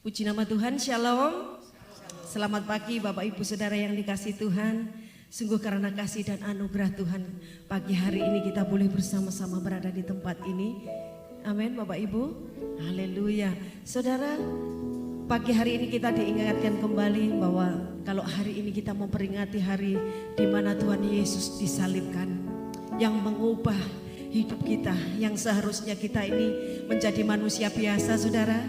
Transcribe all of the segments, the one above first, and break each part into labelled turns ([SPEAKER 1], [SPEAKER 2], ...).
[SPEAKER 1] Puji nama Tuhan, Shalom. Selamat pagi Bapak Ibu Saudara yang dikasihi Tuhan. Sungguh karena kasih dan anugerah Tuhan, pagi hari ini kita boleh bersama-sama berada di tempat ini. Amin Bapak Ibu. Haleluya. Saudara, pagi hari ini kita diingatkan kembali bahwa kalau hari ini kita memperingati hari di mana Tuhan Yesus disalibkan, yang mengubah hidup kita, yang seharusnya kita ini menjadi manusia biasa saudara,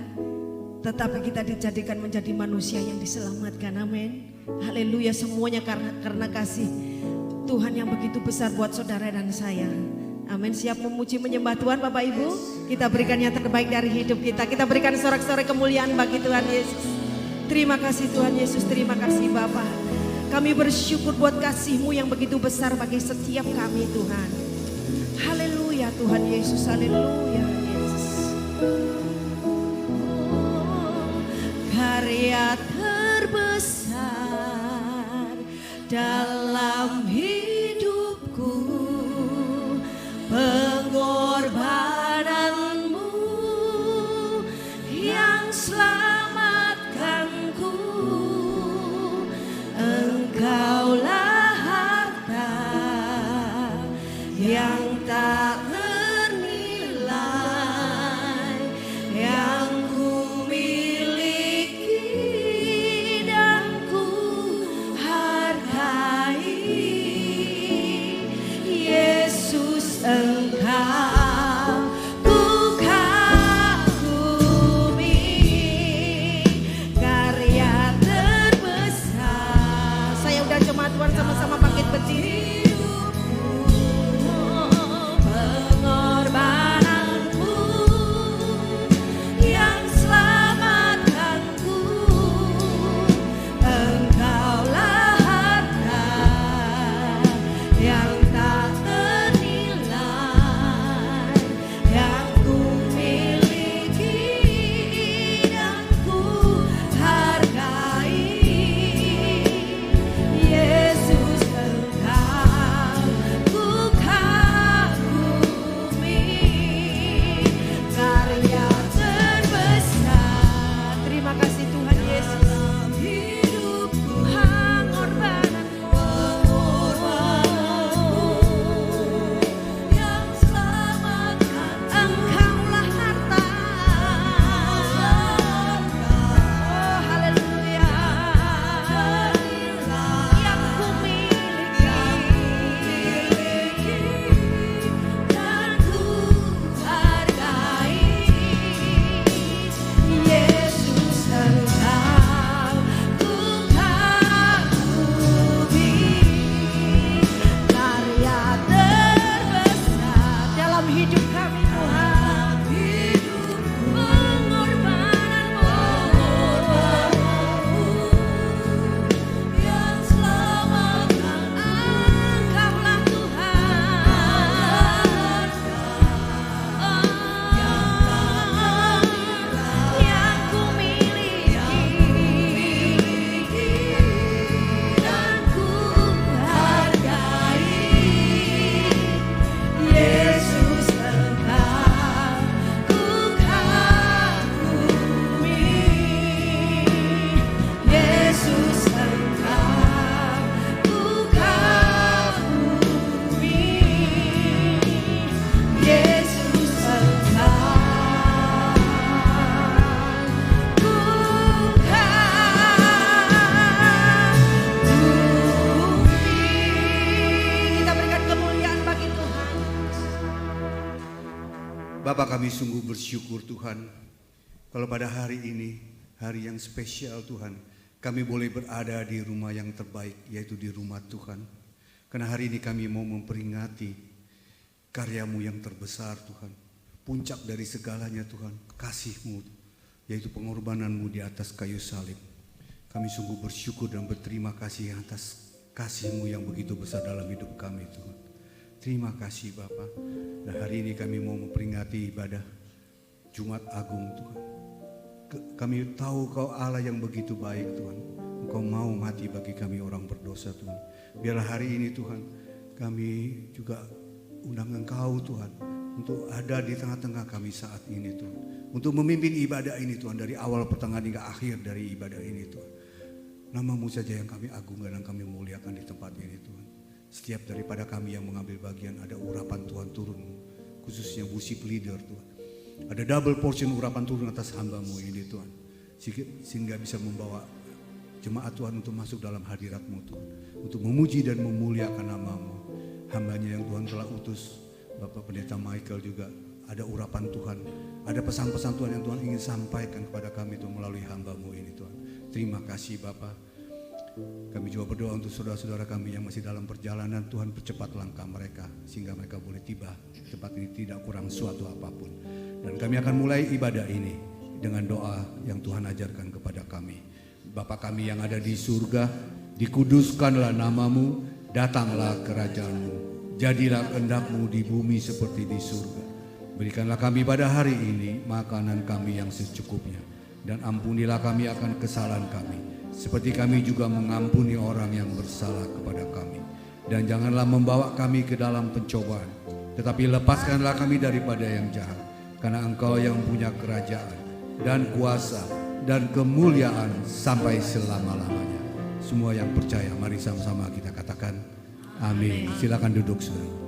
[SPEAKER 1] tetapi kita dijadikan menjadi manusia yang diselamatkan. Amin. Haleluya. Semuanya karena kasih Tuhan yang begitu besar buat saudara dan saya. Amin. Siap memuji menyembah Tuhan Bapak Ibu? Kita berikan yang terbaik dari hidup kita. Kita berikan sorak-sorai kemuliaan bagi Tuhan Yesus. Terima kasih Tuhan Yesus. Terima kasih Bapa. Kami bersyukur buat kasih-Mu yang begitu besar bagi setiap kami Tuhan. Haleluya Tuhan Yesus. Haleluya Yesus. Karya terbesar dalam hidupku, pengorbananmu yang selamatkanku. Engkaulah harta yang tak ternilai, yang ku miliki dan ku hargai. Yesus Engkau ku kagumi, karya terbesar. Saya udah cuma Tuhan sama-sama bangkit berdiri. Pengorbananmu yang selamatkanku. Engkaulah harta yang tak ternilai, yang ku miliki dan ku hargai. Yesus Engkau ku kagumi, karya terbesar. Terima kasih Tuhan Yesus. Pengorbananmu yang selamatkan. Engkaulah harta. Oh haleluya. Yang ku miliki dan ku hargai. Yesus Engkau ku kagumi, karya terbesar dalam hidup kami Tuhan. Pengorbananmu yang selamatkan. Engkaulah Tuhan yang ku miliki dan ku hargai. Yesus Engkau ku kagumi. Yesus Engkau ku kagumi. Yesus Engkau ku kagumi. Kita berikan kemuliaan bagi Tuhan.
[SPEAKER 2] Bapak, kami sungguh bersyukur Tuhan, kalau pada hari ini, hari yang spesial Tuhan, kami boleh berada di rumah yang terbaik, yaitu di rumah Tuhan. Karena hari ini kami mau memperingati karya-Mu yang terbesar Tuhan, puncak dari segalanya Tuhan, kasih-Mu, yaitu pengorbanan-Mu di atas kayu salib. Kami sungguh bersyukur dan berterima kasih atas kasih-Mu yang begitu besar dalam hidup kami Tuhan. Terima kasih Bapa. Dan hari ini kami mau memperingati ibadah Jumat Agung Tuhan. Kami tahu Kau Allah yang begitu baik Tuhan. Engkau mau mati bagi kami orang berdosa Tuhan. Biarlah hari ini Tuhan, kami juga undang Engkau Tuhan untuk ada di tengah-tengah kami saat ini Tuhan, untuk memimpin ibadah ini Tuhan, dari awal pertengahan hingga akhir dari ibadah ini Tuhan. Nama-Mu saja yang kami agungkan dan kami muliakan di tempat ini Tuhan. Setiap daripada kami yang mengambil bagian, ada urapan Tuhan turun, khususnya worship leader Tuhan. Ada double portion urapan turun atas hamba-Mu ini Tuhan, sehingga bisa membawa jemaat Tuhan untuk masuk dalam hadirat-Mu Tuhan, untuk memuji dan memuliakan nama-Mu. Hambanya yang Tuhan telah utus, Bapak Pendeta Michael, juga ada urapan Tuhan, ada pesan-pesan Tuhan yang Tuhan ingin sampaikan kepada kami Tuhan melalui hamba-Mu ini Tuhan. Terima kasih Bapak. Kami juga berdoa untuk saudara-saudara kami yang masih dalam perjalanan. Tuhan percepat langkah mereka sehingga mereka boleh tiba di tempat ini tidak kurang suatu apapun. Dan kami akan mulai ibadah ini dengan doa yang Tuhan ajarkan kepada kami. Bapa kami yang ada di surga, dikuduskanlah nama-Mu, datanglah kerajaan-Mu, jadilah kehendak-Mu di bumi seperti di surga. Berikanlah kami pada hari ini makanan kami yang secukupnya, dan ampunilah kami akan kesalahan kami, seperti kami juga mengampuni orang yang bersalah kepada kami. Dan janganlah membawa kami ke dalam pencobaan, tetapi lepaskanlah kami daripada yang jahat. Karena Engkau yang punya kerajaan dan kuasa dan kemuliaan sampai selama-lamanya. Semua yang percaya, mari sama-sama kita katakan amin. Silakan duduk saudara.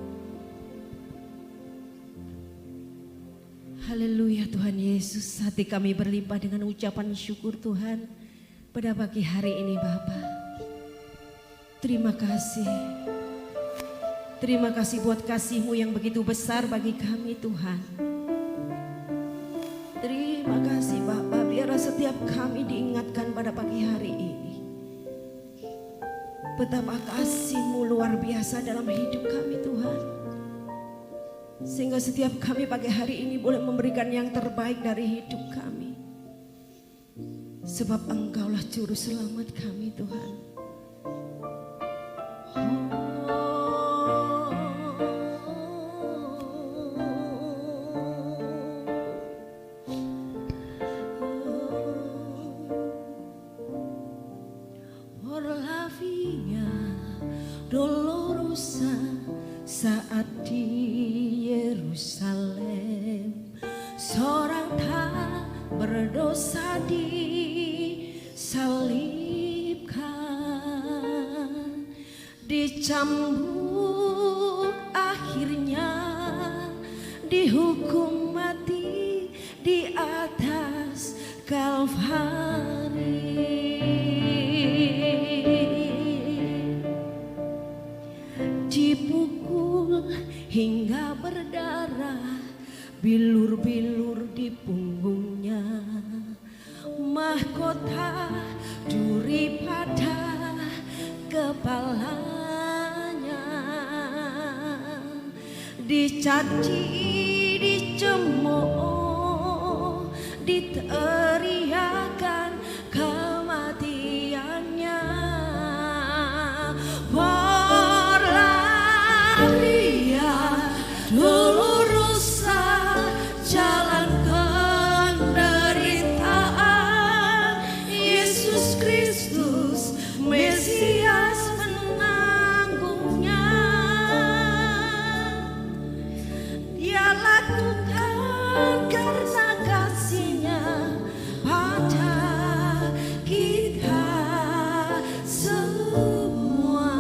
[SPEAKER 1] Haleluya Tuhan Yesus, hati kami berlimpah dengan ucapan syukur Tuhan pada pagi hari ini Bapa. Terima kasih. Terima kasih buat kasih-Mu yang begitu besar bagi kami Tuhan. Terima kasih Bapa, biarlah setiap kami diingatkan pada pagi hari ini betapa kasih-Mu luar biasa dalam hidup kami Tuhan. Sehingga setiap kami pagi hari ini boleh memberikan yang terbaik dari hidup kami. Sebab Engkaulah juru selamat kami Tuhan. Por la via dolorosa saat di Yerusalem, seorang tak berdosa disalibkan, dicambuk, akhirnya dihukum mati di atas Kalvari. Dipukul hingga berdarah, bilur-bilur di punggungnya, mahkota duri pada kepalanya, dicaci, dicemooh, diteriakan kematiannya. Por la via dolorosa, jalan penderitaan, Yesus Kristus Mesias menanggungnya. Dia lakukan karena kasih-Nya pada kita semua.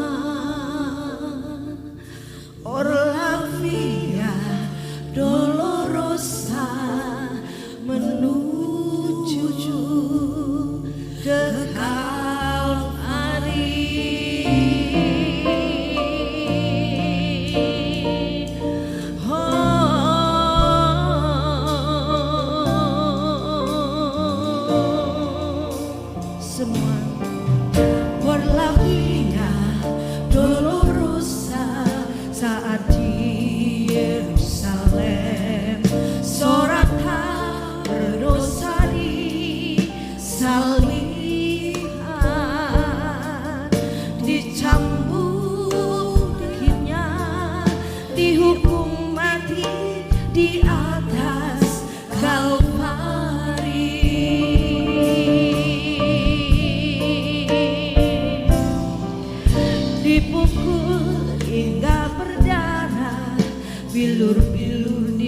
[SPEAKER 1] Por la via dolorosa menuju ke Kalvari. Semua por la via dolorosa saat di Yerusalem, seorang tak berdosa disalibkan, dicambuk, akhirnya dihukum mati di atas Kalvari. Dipukul hingga berdarah, bilur-bilur di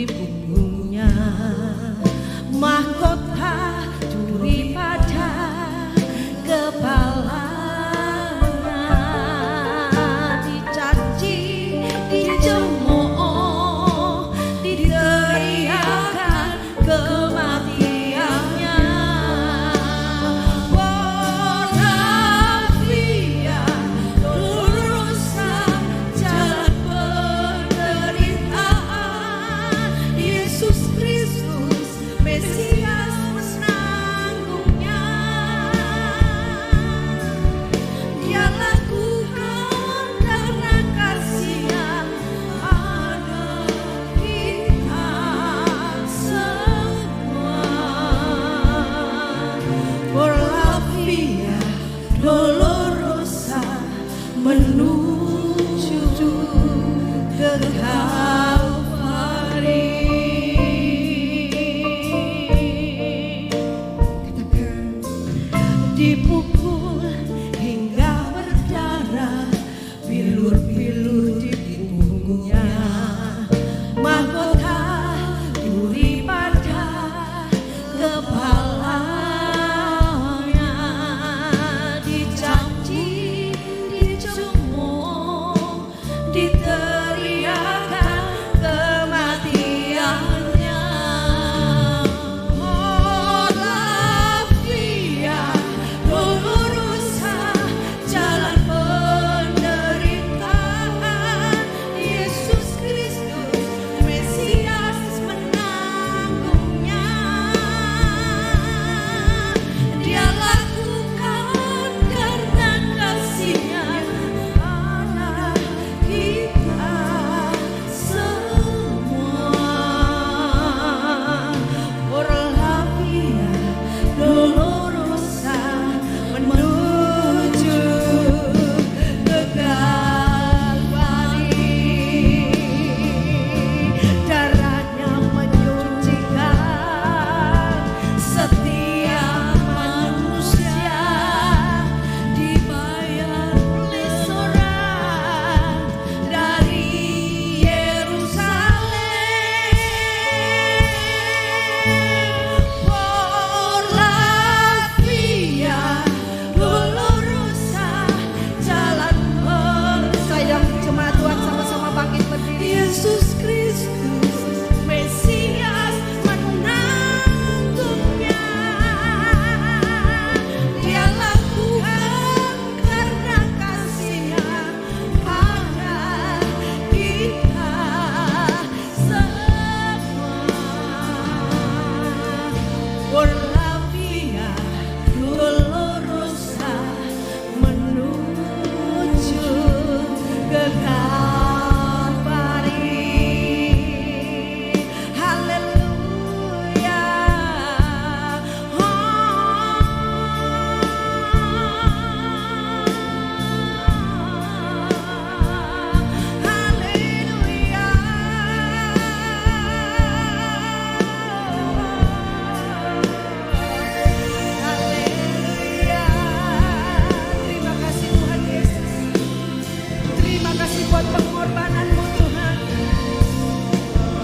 [SPEAKER 1] ke Kalvari. Katakan, dipukul hingga berdarah, bilur-bilur di punggungnya, mahkota duri pada kepalanya, dicaci, dicemooh, diteriakan kematiannya. Olafia Dolorosa, jalan penderitaan, Yesus Kristus Mesias menanggungnya. Dia lakukan karena kasih-Nya pada kita semua. Orlavia Dolorosa menuju ke Kalvari. Darahnya menyucikan setiap manusia, dibayar lesoran dari Yerusalem. Orlavia Dolorosa, jalan sayang jemaat Tuhan, sama-sama bangkit berdiri. Yesus Kristus Mesias menanggungnya. Dia lakukan karena kasih-Nya pada kita semua. Orlavia Dolorosa menuju ke Kalvari. Haleluya. Haleluya. Haleluya. Terima kasih Tuhan Yesus. Terima kasih buat pengorbanan-Mu Tuhan.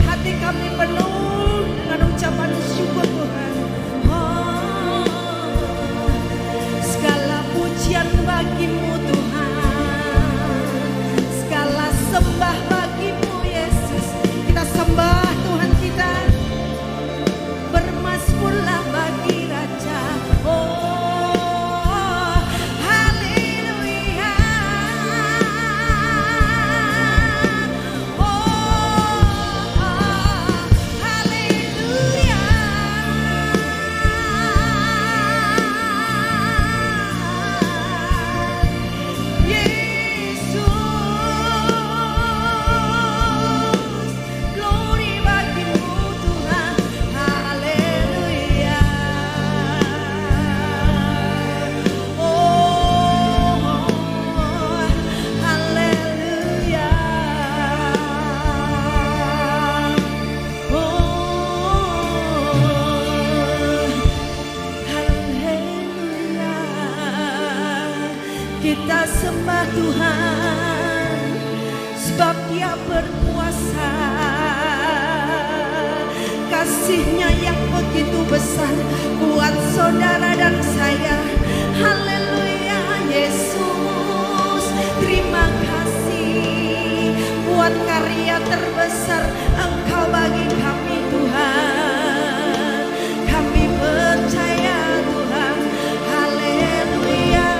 [SPEAKER 1] Hati kami penuh dengan ucapan syukur Tuhan. Oh, segala pujian bagi-Mu Tuhan, segala sembah bagi-Mu Yesus. Kita sembah Tuhan kita, bermazmurlah bagi Raja. Oh, haleluya. Oh, haleluya. Yesus, glory bagi-Mu Tuhan. Haleluya. Oh, haleluya. Haleluya. Kita sembah Tuhan sebab Dia berkuasa. Kasih-Nya yang begitu besar buat saudara dan saya. Haleluya. Yesus, terima kasih buat karya terbesar Engkau bagi kami Tuhan. Kami percaya Tuhan. Haleluya.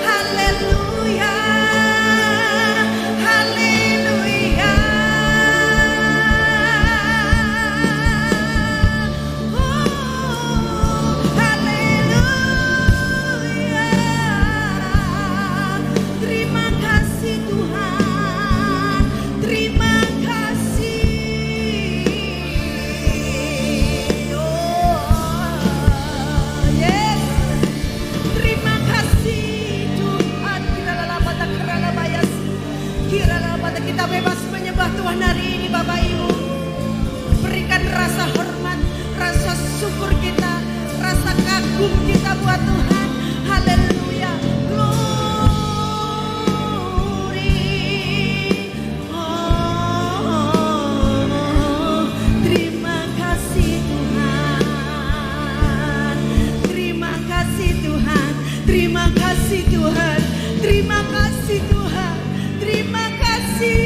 [SPEAKER 1] Haleluya. Haleluya. Oh, haleluya. Terima kasih Tuhan. Terima buat Tuhan. Haleluya. Glory. Oh, terima kasih Tuhan. Terima kasih Tuhan. Terima kasih Tuhan. Terima kasih Tuhan. Terima kasih.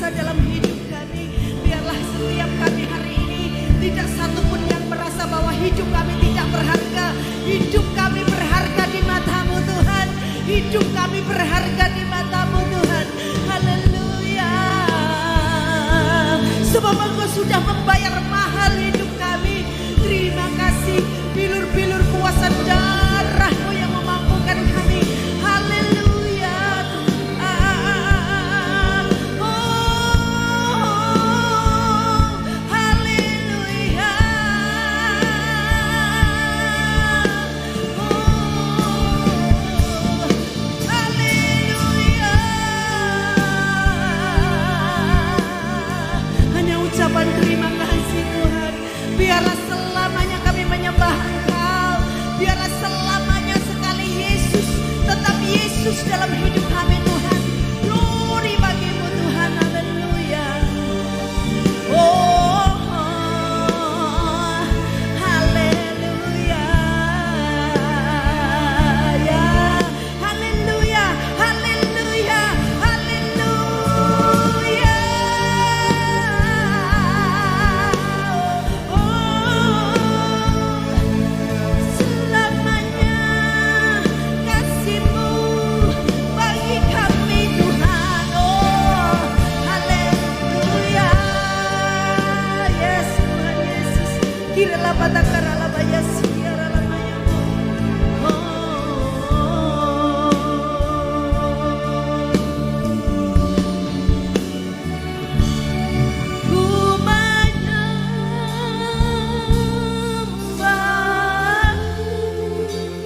[SPEAKER 1] Dalam hidup kami, biarlah setiap kami hari ini tidak satupun yang merasa bahwa hidup kami tidak berharga. Hidup kami berharga di mata-Mu Tuhan. Hidup kami berharga di mata-Mu Tuhan. Haleluya. Sebab Engkau sudah membayar mahal hidup kami. Terima kasih bilur-bilur kuasa darah-Mu yang memampukan kami. Haleluya. Terima kasih Tuhan. Biarlah selamanya kami menyembah Engkau. Biarlah selamanya sekali Yesus, tetap Yesus dalam hidup kami Tuhan. Glory bagi-Mu Tuhan. Haleluya. Oh, haleluya. Ya, haleluya. Haleluya. Haleluya.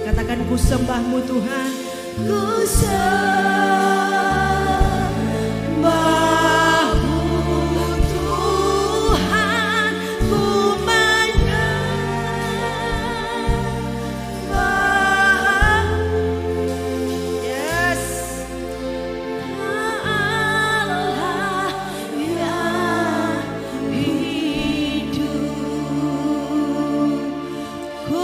[SPEAKER 1] Katakan ku sembah-Mu Tuhan. Ku sembah-Mu Tuhan. Ku menyembah. Yes. Allah yang hidup. Ku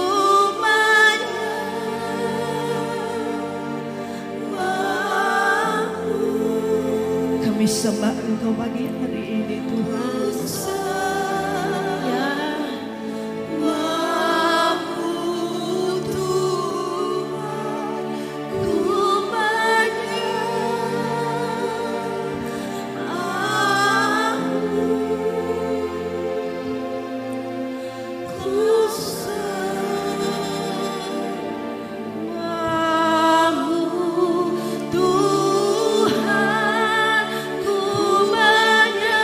[SPEAKER 1] kami sembah Engkau pagi hari ini Tuhan. Ya, Mahu Tuhan, ku menyembah-Mu, ku sembah-Mu Tuhan. Ku menyembah.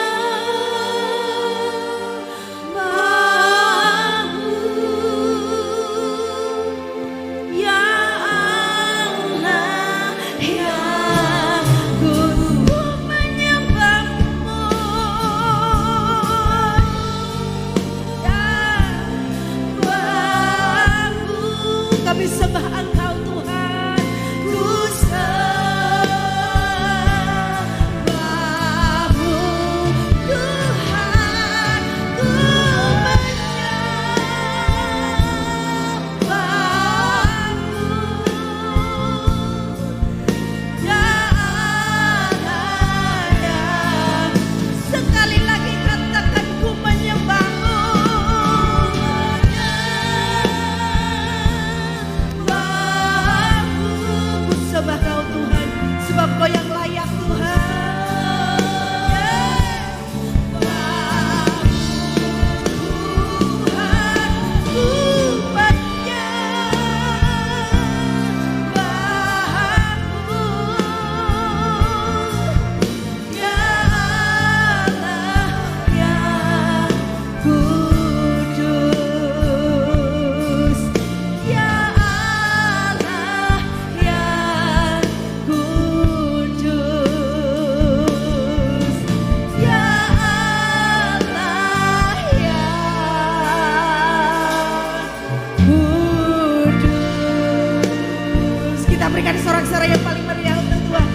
[SPEAKER 1] dengan sorak-sorai yang paling meriah untuk Tuhan.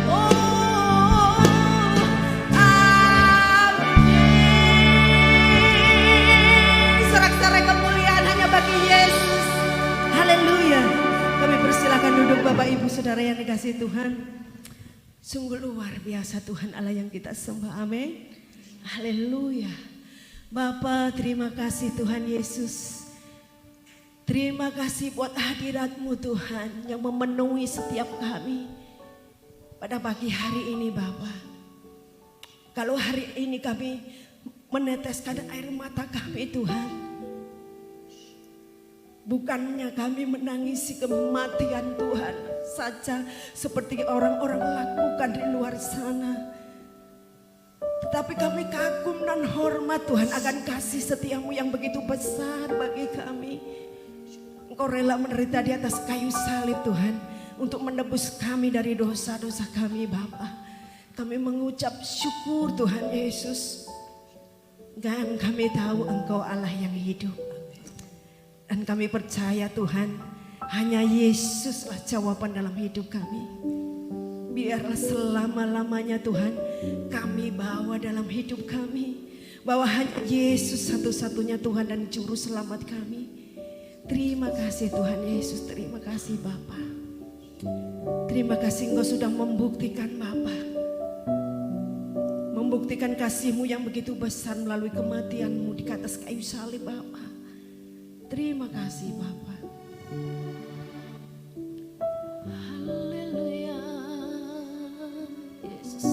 [SPEAKER 1] Oh, amin. Sorak-sorai kemuliaan hanya bagi Yesus. Haleluya. Kami persilakan duduk Bapak Ibu Saudara yang dikasihi Tuhan. Sungguh luar biasa Tuhan Allah yang kita sembah. Amin. Haleluya. Bapa, terima kasih Tuhan Yesus. Terima kasih buat hadirat-Mu Tuhan yang memenuhi setiap kami pada pagi hari ini Bapa. Kalau hari ini kami meneteskan air mata kami Tuhan, bukannya kami menangisi kematian Tuhan saja seperti orang-orang lakukan di luar sana, tetapi kami kagum dan hormat Tuhan akan kasih setia-Mu yang begitu besar bagi kami. Engkau rela menderita di atas kayu salib Tuhan untuk menebus kami dari dosa-dosa kami Bapa. Kami mengucap syukur Tuhan Yesus. Dan kami tahu Engkau Allah yang hidup. Dan kami percaya Tuhan, hanya Yesuslah jawaban dalam hidup kami. Biarlah selama-lamanya Tuhan kami bawa dalam hidup kami, bahwa hanya Yesus satu-satunya Tuhan dan Juru Selamat kami. Terima kasih Tuhan Yesus, terima kasih Bapa. Terima kasih Engkau sudah membuktikan Bapa, membuktikan kasih-Mu yang begitu besar melalui kematian-Mu di atas kayu salib Bapa. Terima kasih Bapa. Haleluya Yesus.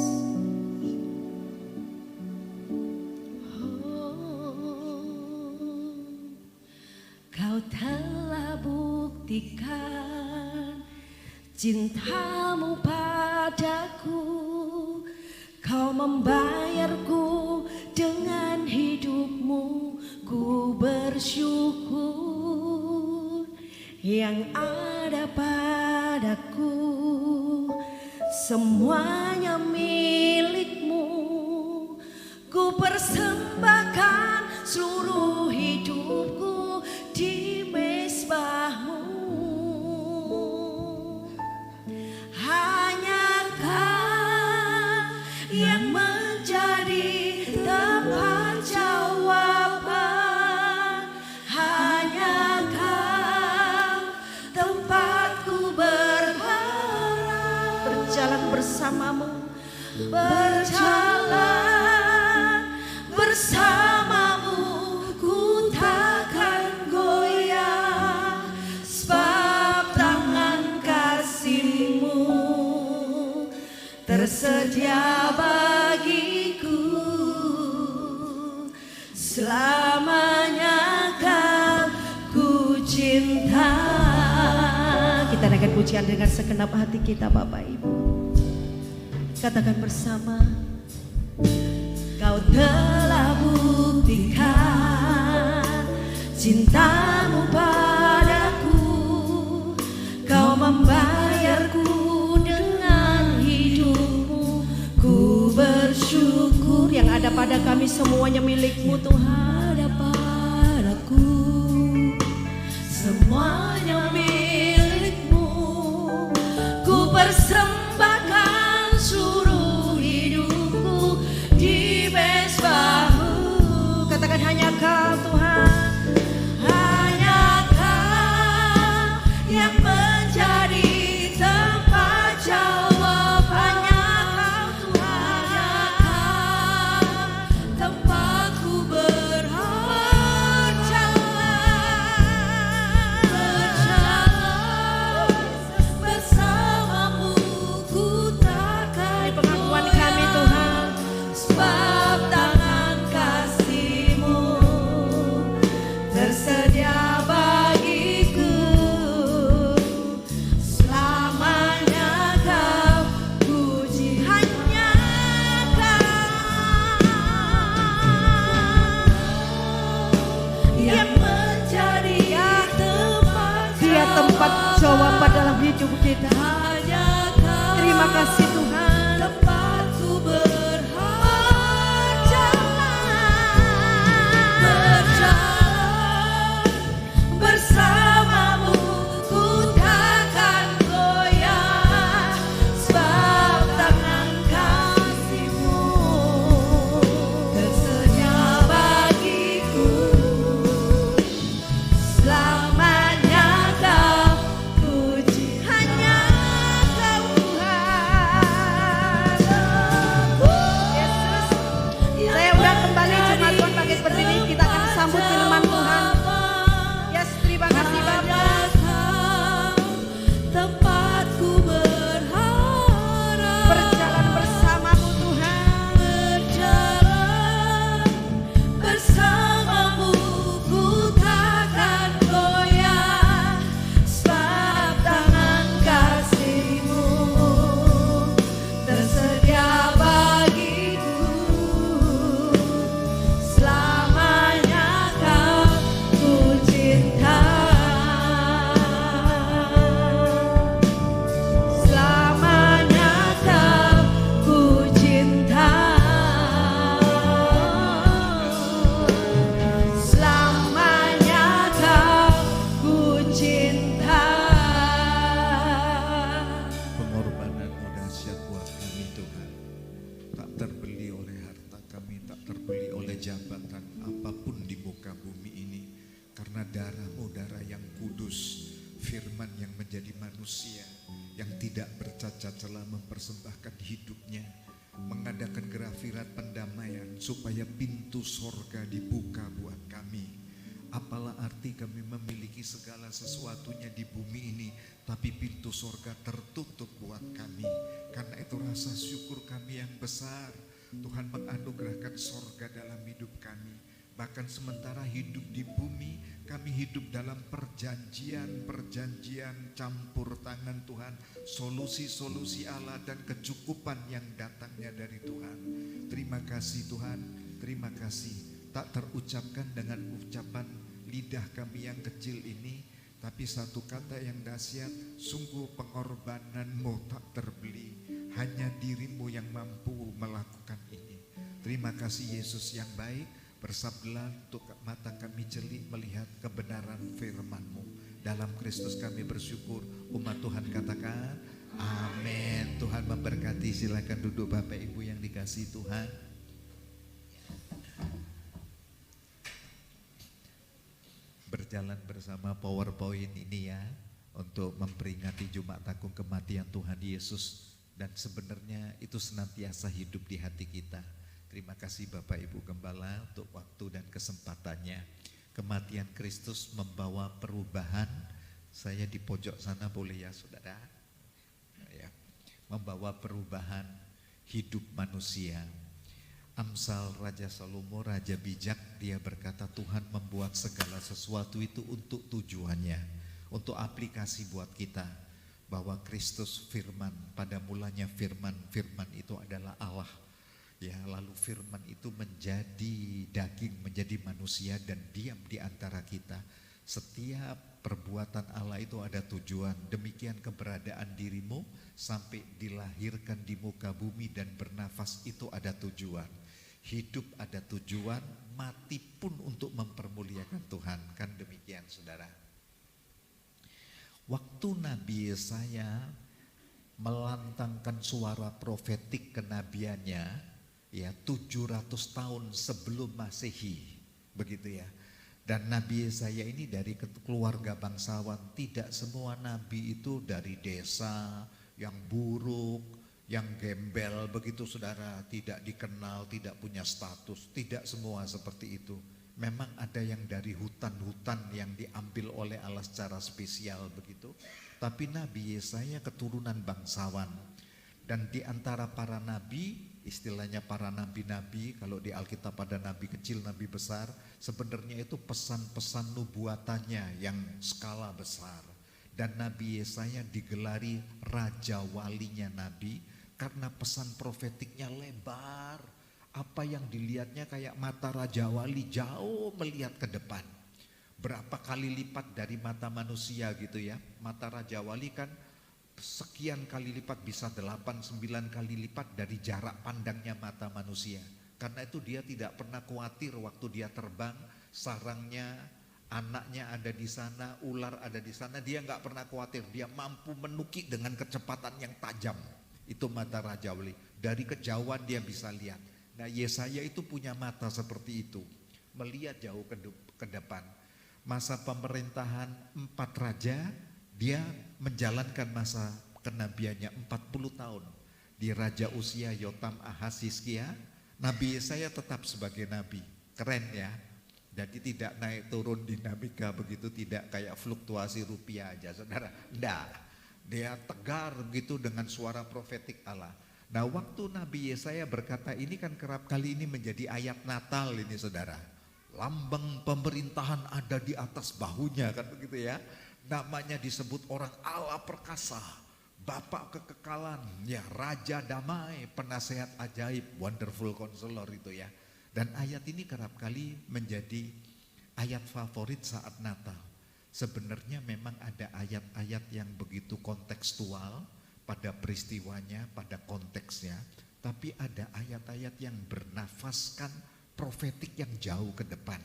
[SPEAKER 1] Kau telah buktikan cinta-Mu padaku. Kau membayarku dengan hidup-Mu. Ku bersyukur yang ada padaku. Semuanya milik-Mu. Ku persembahkan seluruh hidupku di mezbah-Mu. Hanya Kau yang menjadi tempat jawaban. Hanya Kau tempatku berharap. Berjalan bersama-Mu, berjalan bersama-Mu. Ku takkan goyah, sebab tangan kasih-Mu tersedia bagiku. Selamanya Kau ku cinta. Kita naikkan pujian dengan segenap hati kita Bapak Ibu. Katakan bersama. Kau telah buktikan cinta-Mu padaku. Kau membayarku dengan hidup-Mu. Ku bersyukur yang ada pada kami semuanya milik-Mu Tuhan. Ada padaku semuanya milik-Mu. Ku persembahkan seluruh hidupku di mezbah-Mu. Katakan hanya Kau Tuhan. Hanya Kau yang menjadi tempat jawab. Hanya Kau Tuhan. Hanya Kau tempatku berjalan. Berjalan bersama-Mu. Ku takkan ini pengakuan kami Tuhan. Sebab tangan kasih-Mu tersedia bagiku. Selamanya Kau puji. Hanya Kau yang menjadi tempat. Dia tempat jawaban dalam hidup kita. Hanya Kau. Terima kasih Tuhan. Tempatku berjalan bersama-Mu. Ku takkan goyah.
[SPEAKER 3] manusia yang tidak bercacat celah mempersembahkan hidupnya, mengadakan grafirat pendamaian supaya pintu sorga dibuka buat kami. Apalah arti kami memiliki segala sesuatunya di bumi ini, tapi pintu sorga tertutup buat kami. Karena itu rasa syukur kami yang besar, Tuhan menganugerahkan sorga dalam hidup kami. Bahkan sementara hidup di bumi, kami hidup dalam perjanjian campur tangan Tuhan, solusi-solusi Allah dan kecukupan yang datangnya dari Tuhan. Terima kasih Tuhan, terima kasih. Tak terucapkan dengan ucapan lidah kami yang kecil ini, tapi satu kata yang dahsyat, sungguh pengorbananmu tak terbeli, hanya dirimu yang mampu melakukan ini. Terima kasih Yesus yang baik, bersabdalah untuk mata kami jeli melihat kebenaran firman-Mu. Dalam Kristus kami bersyukur, umat Tuhan katakan amin. Tuhan memberkati, silakan duduk Bapak Ibu yang dikasihi Tuhan. Berjalan bersama PowerPoint ini ya, untuk memperingati Jumat Agung kematian Tuhan Yesus, dan sebenarnya itu senantiasa hidup di hati kita. Terima kasih Bapak Ibu Gembala untuk waktu dan kesempatannya. Kematian Kristus membawa perubahan. Saya di pojok sana boleh ya saudara ya, membawa perubahan hidup manusia. Amsal Raja Salomo, Raja bijak, dia berkata Tuhan membuat segala sesuatu itu untuk tujuannya, untuk aplikasi buat kita. Bahwa Kristus firman, pada mulanya firman, firman itu adalah Allah. Ya, lalu firman itu menjadi daging, menjadi manusia dan diam di antara kita. Setiap perbuatan Allah itu ada tujuan. Demikian keberadaan dirimu sampai dilahirkan di muka bumi dan bernafas itu ada tujuan. Hidup ada tujuan, mati pun untuk mempermuliakan Tuhan. Kan demikian saudara. Waktu Nabi Yesaya melantangkan suara profetik kenabiannya, ya 700 tahun sebelum Masehi, begitu ya. Dan Nabi Yesaya ini dari keluarga bangsawan. Tidak semua nabi itu dari desa yang buruk, yang gembel begitu saudara, tidak dikenal, tidak punya status. Tidak semua seperti itu. Memang ada yang dari hutan-hutan yang diambil oleh Allah secara spesial begitu. Tapi Nabi Yesaya keturunan bangsawan. Dan di antara para nabi, istilahnya para nabi-nabi, kalau di Alkitab ada nabi kecil, nabi besar, sebenarnya itu pesan-pesan nubuatannya yang skala besar. Dan Nabi Yesaya digelari raja walinya nabi, karena pesan profetiknya lebar. Apa yang dilihatnya kayak mata Raja Wali, jauh melihat ke depan. Berapa kali lipat dari mata manusia gitu ya. Mata Raja Wali kan sekian kali lipat, bisa 8-9 kali lipat dari jarak pandangnya mata manusia. Karena itu dia tidak pernah khawatir waktu dia terbang, sarangnya, anaknya ada di sana, ular ada di sana. Dia nggak pernah khawatir, dia mampu menukik dengan kecepatan yang tajam. Itu mata Raja Wali. Dari kejauhan dia bisa lihat. Nah Yesaya itu punya mata seperti itu, melihat jauh ke depan. Masa pemerintahan 4 raja, dia menjalankan masa kenabiannya 40 tahun. Di Raja Usia, Yotam, Ahaz, Hizkia, Nabi Yesaya tetap sebagai nabi. Keren ya. Jadi tidak naik turun dinamika begitu, tidak kayak fluktuasi rupiah aja saudara. Enggak. Dia tegar begitu dengan suara profetik Allah. Nah waktu Nabi Yesaya berkata ini kan kerap kali ini menjadi ayat Natal ini saudara. Lambang pemerintahan ada di atas bahunya kan begitu ya. Namanya disebut orang Allah perkasa, Bapak kekekalan, ya Raja damai, penasehat ajaib, wonderful counselor itu ya. Dan ayat ini kerap kali menjadi ayat favorit saat Natal. Sebenarnya memang ada ayat-ayat yang begitu kontekstual pada peristiwanya, pada konteksnya. Tapi ada ayat-ayat yang bernafaskan profetik yang jauh ke depan.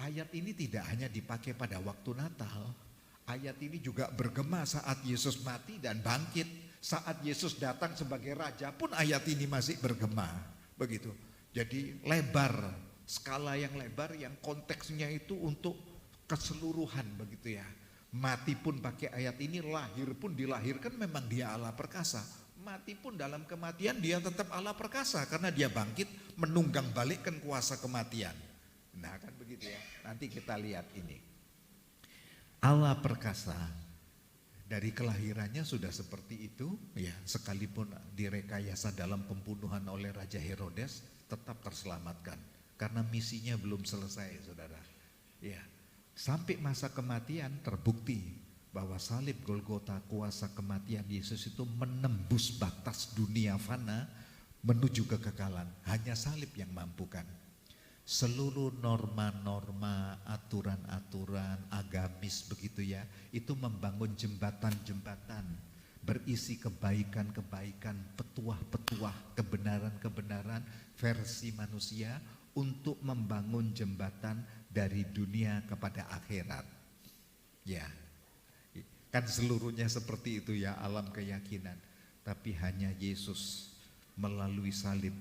[SPEAKER 3] Ayat ini tidak hanya dipakai pada waktu Natal. Ayat ini juga bergema saat Yesus mati dan bangkit. Saat Yesus datang sebagai Raja pun ayat ini masih bergema. Begitu. Jadi lebar, skala yang lebar yang konteksnya itu untuk keseluruhan begitu ya. Mati pun pakai ayat ini, lahir pun dilahirkan memang dia Allah perkasa. Mati pun dalam kematian dia tetap Allah perkasa karena dia bangkit menunggang balikkan kuasa kematian. Nah kan begitu ya. Nanti kita lihat ini. Allah perkasa dari kelahirannya sudah seperti itu ya, sekalipun direkayasa dalam pembunuhan oleh Raja Herodes tetap terselamatkan karena misinya belum selesai, saudara. Ya, sampai masa kematian terbukti bahwa salib Golgota, kuasa kematian Yesus itu menembus batas dunia fana menuju kekekalan. Hanya salib yang mampukan. Seluruh norma-norma, aturan-aturan agamis begitu ya, itu membangun jembatan-jembatan berisi kebaikan-kebaikan, petuah-petuah, kebenaran-kebenaran versi manusia untuk membangun jembatan dari dunia kepada akhirat. Ya, kan seluruhnya seperti itu ya, alam keyakinan. Tapi hanya Yesus melalui salib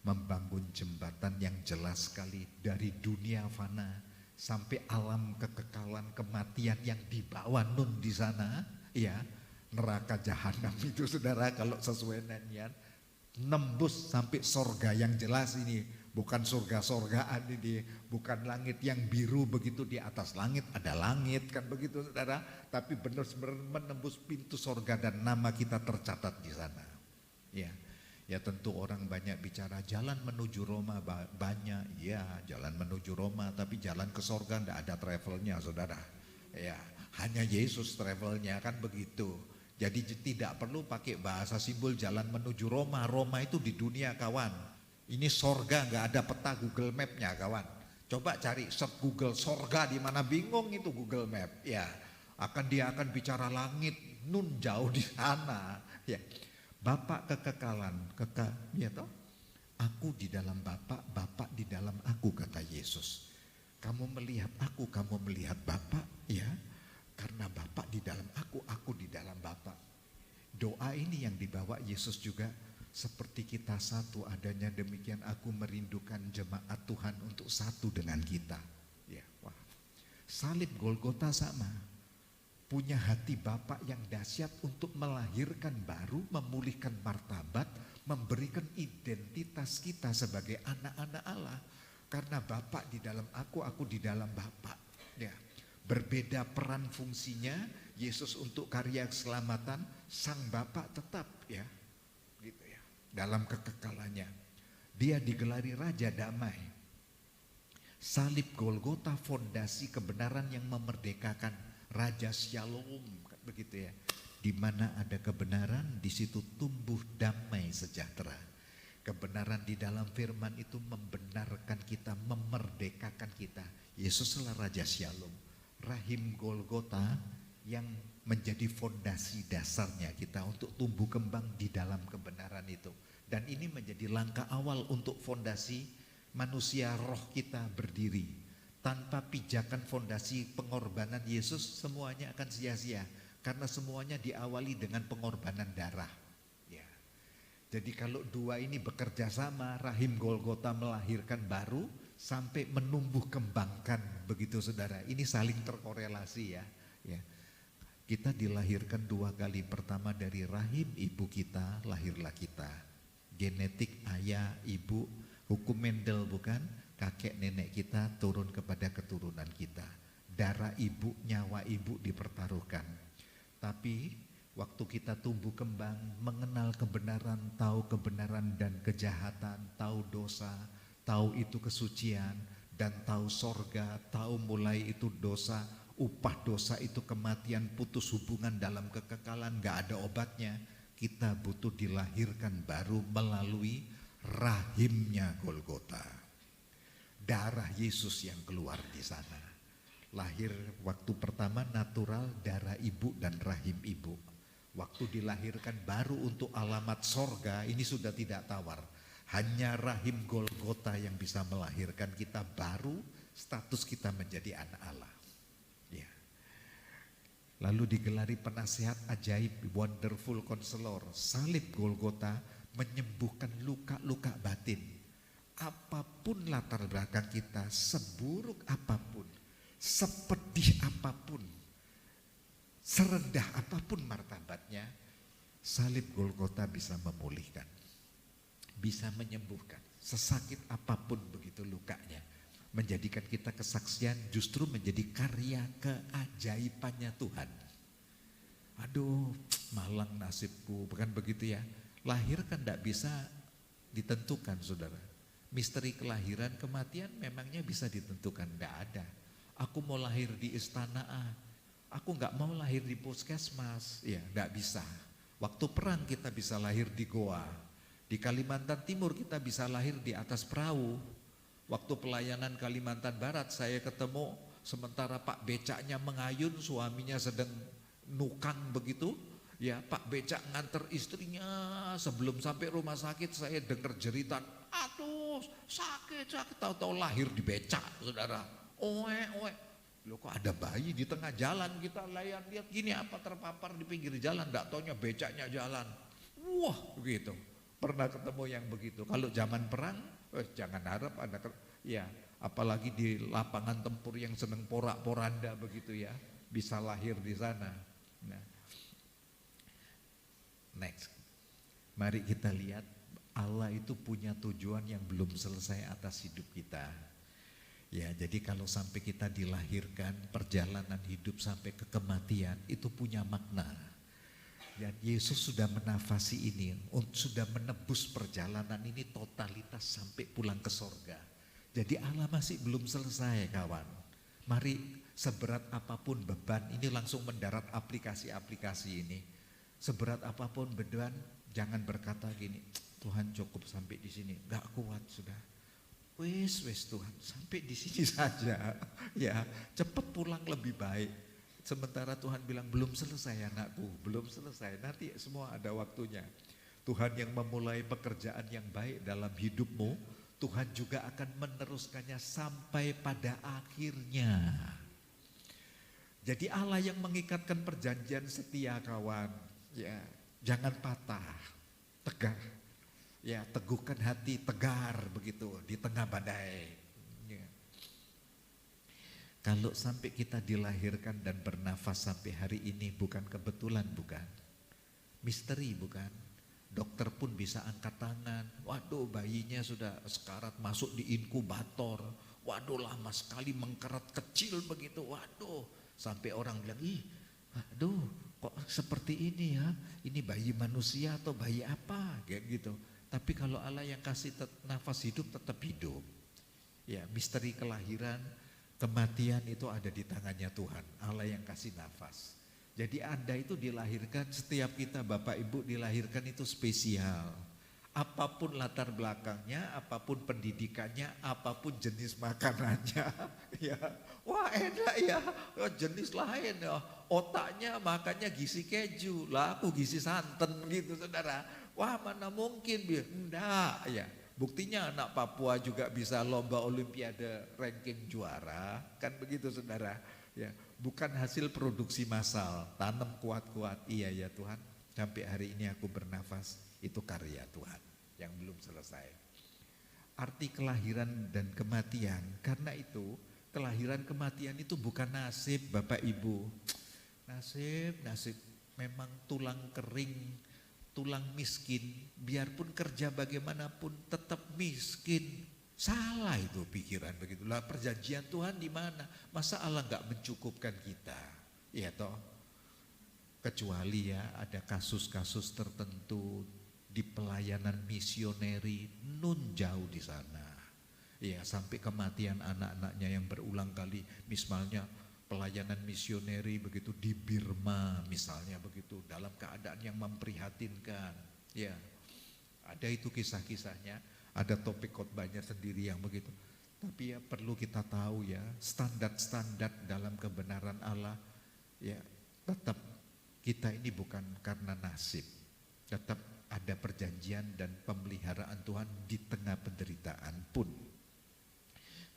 [SPEAKER 3] membangun jembatan yang jelas sekali dari dunia fana sampai alam kekekalan kematian yang dibawa Nun di sana, ya, neraka jahanam itu saudara kalau sesuai nyanyian, nembus sampai sorga yang jelas ini, bukan surga-surgaan ini, bukan langit yang biru begitu di atas langit ada langit kan begitu saudara, tapi benar-benar menembus pintu sorga dan nama kita tercatat di sana, ya. Ya tentu orang banyak bicara jalan menuju Roma banyak, ya jalan menuju Roma, tapi jalan ke sorga enggak ada travelnya saudara. Ya hanya Yesus travelnya kan begitu. Jadi tidak perlu pakai bahasa simbol jalan menuju Roma. Roma itu di dunia kawan. Ini sorga enggak ada peta Google Map-nya kawan. Coba cari search Google sorga di mana, bingung itu Google Map. Ya dia akan bicara langit Nun jauh di sana. Ya. Bapak kekekalan, ya toh? Aku di dalam Bapak, Bapak di dalam aku, kata Yesus. Kamu melihat aku, kamu melihat Bapak, ya. Karena Bapak di dalam aku di dalam Bapak. Doa ini yang dibawa Yesus juga, seperti kita satu adanya demikian aku merindukan jemaat Tuhan untuk satu dengan kita. Ya, wah. Salib Golgota sama. Punya hati Bapak yang dahsyat untuk melahirkan baru, memulihkan martabat, memberikan identitas kita sebagai anak-anak Allah. Karena Bapak di dalam aku di dalam Bapak. Ya, berbeda peran fungsinya, Yesus untuk karya keselamatan, Sang Bapak tetap ya, gitu ya, dalam kekekalannya. Dia digelari Raja Damai. Salib Golgota fondasi kebenaran yang memerdekakan. Raja Shalom begitu ya. Di mana ada kebenaran, di situ tumbuh damai sejahtera. Kebenaran di dalam firman itu membenarkan kita, memerdekakan kita. Yesuslah Raja Shalom. Rahim Golgota yang menjadi fondasi dasarnya kita untuk tumbuh kembang di dalam kebenaran itu. Dan ini menjadi langkah awal untuk fondasi manusia roh kita berdiri. Tanpa pijakan fondasi pengorbanan Yesus semuanya akan sia-sia. Karena semuanya diawali dengan pengorbanan darah. Ya. Jadi kalau dua ini bekerja sama, rahim Golgota melahirkan baru sampai menumbuh kembangkan begitu saudara. Ini saling terkorelasi ya. Ya. Kita dilahirkan dua kali. Pertama dari rahim ibu kita, lahirlah kita. Genetik ayah, ibu, hukum Mendel bukan? Kakek nenek kita turun kepada keturunan kita. Darah ibu, nyawa ibu dipertaruhkan. Tapi waktu kita tumbuh kembang, mengenal kebenaran, tahu kebenaran dan kejahatan, tahu dosa, tahu itu kesucian, dan tahu sorga, tahu mulai itu dosa, upah dosa itu kematian, putus hubungan dalam kekekalan, gak ada obatnya. Kita butuh dilahirkan baru melalui rahimnya Golgota. Darah Yesus yang keluar di sana. Lahir waktu pertama natural, darah ibu dan rahim ibu. Waktu dilahirkan baru untuk alamat sorga, ini sudah tidak tawar. Hanya rahim Golgota yang bisa melahirkan kita baru, status kita menjadi anak Allah. Ya. Lalu digelari penasihat ajaib, wonderful counselor. Salib Golgota menyembuhkan luka-luka batin. Apapun latar belakang kita, seburuk apapun, sepedih apapun, serendah apapun martabatnya, salib Golgota bisa memulihkan, bisa menyembuhkan. Sesakit apapun begitu lukanya, menjadikan kita kesaksian, justru menjadi karya keajaibannya Tuhan. Aduh, malang nasibku, bukan begitu ya. Lahir kan tidak bisa ditentukan, saudara. Misteri kelahiran, kematian memangnya bisa ditentukan? Tidak ada. Aku mau lahir di istana A, aku nggak mau lahir di puskesmas, ya nggak bisa. Waktu perang kita bisa lahir di goa, di Kalimantan Timur kita bisa lahir di atas perahu. Waktu pelayanan Kalimantan Barat saya ketemu, sementara Pak becaknya mengayun, suaminya sedang nukang begitu, ya Pak becak nganter istrinya, sebelum sampai rumah sakit saya dengar jeritan, aduh sakit, tahu-tahu lahir di becak, saudara. Oe, loh kok ada bayi di tengah jalan, kita lihat gini, apa terpapar di pinggir jalan, enggak taunya becaknya jalan. Wah begitu, pernah ketemu yang begitu. Kalau zaman perang, jangan harap ada, ya apalagi di lapangan tempur yang seneng porak-poranda begitu ya, bisa lahir di sana. Nah, next, mari kita lihat Allah itu punya tujuan yang belum selesai atas hidup kita. Ya, jadi kalau sampai kita dilahirkan, perjalanan hidup sampai ke kematian itu punya makna. Dan Yesus sudah menafasi ini, sudah menebus perjalanan ini totalitas sampai pulang ke sorga. Jadi Allah masih belum selesai, kawan. Mari seberat apapun beban, ini langsung mendarat aplikasi-aplikasi ini. Seberat apapun beban, jangan berkata gini, Tuhan cukup sampai di sini, gak kuat sudah. Wes Tuhan, sampai di sini saja, ya cepat pulang lebih baik. Sementara Tuhan bilang belum selesai anakku, belum selesai, nanti semua ada waktunya. Tuhan yang memulai pekerjaan yang baik dalam hidupmu, Tuhan juga akan meneruskannya sampai pada akhirnya. Jadi Allah yang mengikatkan perjanjian setia, kawan, ya jangan patah, tegar. Ya, teguhkan hati, tegar begitu di tengah badai. Ya. Kalau sampai kita dilahirkan dan bernafas sampai hari ini bukan kebetulan, bukan. Misteri, bukan. Dokter pun bisa angkat tangan. Waduh, bayinya sudah sekarat, masuk di inkubator. Waduh, lama sekali mengkerat, kecil begitu. Waduh, sampai orang bilang, ih, aduh, kok seperti ini ya? Ini bayi manusia atau bayi apa? Kayak gitu. Tapi kalau Allah yang kasih nafas hidup tetap hidup. Ya, misteri kelahiran, kematian itu ada di tangannya Tuhan. Allah yang kasih nafas. Jadi Anda itu dilahirkan, setiap kita Bapak Ibu dilahirkan itu spesial. Apapun latar belakangnya, apapun pendidikannya, apapun jenis makanannya, ya, wah enak ya, jenis lain ya, otaknya makannya gizi keju, lah aku gizi santan gitu, saudara. Wah mana mungkin, enggak ya. Buktinya anak Papua juga bisa lomba olimpiade ranking juara, kan begitu, saudara. Ya, bukan hasil produksi massal, tanam kuat-kuat, iya ya Tuhan, sampai hari ini aku bernafas. Itu karya Tuhan yang belum selesai. Arti kelahiran dan kematian, karena itu kelahiran kematian itu bukan nasib Bapak Ibu. Nasib memang tulang kering, tulang miskin, biarpun kerja bagaimanapun tetap miskin. Salah itu pikiran begitulah. Perjanjian Tuhan di mana? Masa Allah nggak mencukupkan kita? Ya toh. Kecuali ya ada kasus-kasus tertentu di pelayanan misioneri nun jauh di sana. Ya sampai kematian anak-anaknya yang berulang kali, misalnya pelayanan misioneri begitu di Birma misalnya begitu, dalam keadaan yang memprihatinkan. Ya ada itu kisah-kisahnya, ada topik khotbahnya sendiri yang begitu. Tapi ya perlu kita tahu ya, standar-standar dalam kebenaran Allah ya tetap kita ini bukan karena nasib, tetap ada perjanjian dan pemeliharaan Tuhan di tengah penderitaan pun.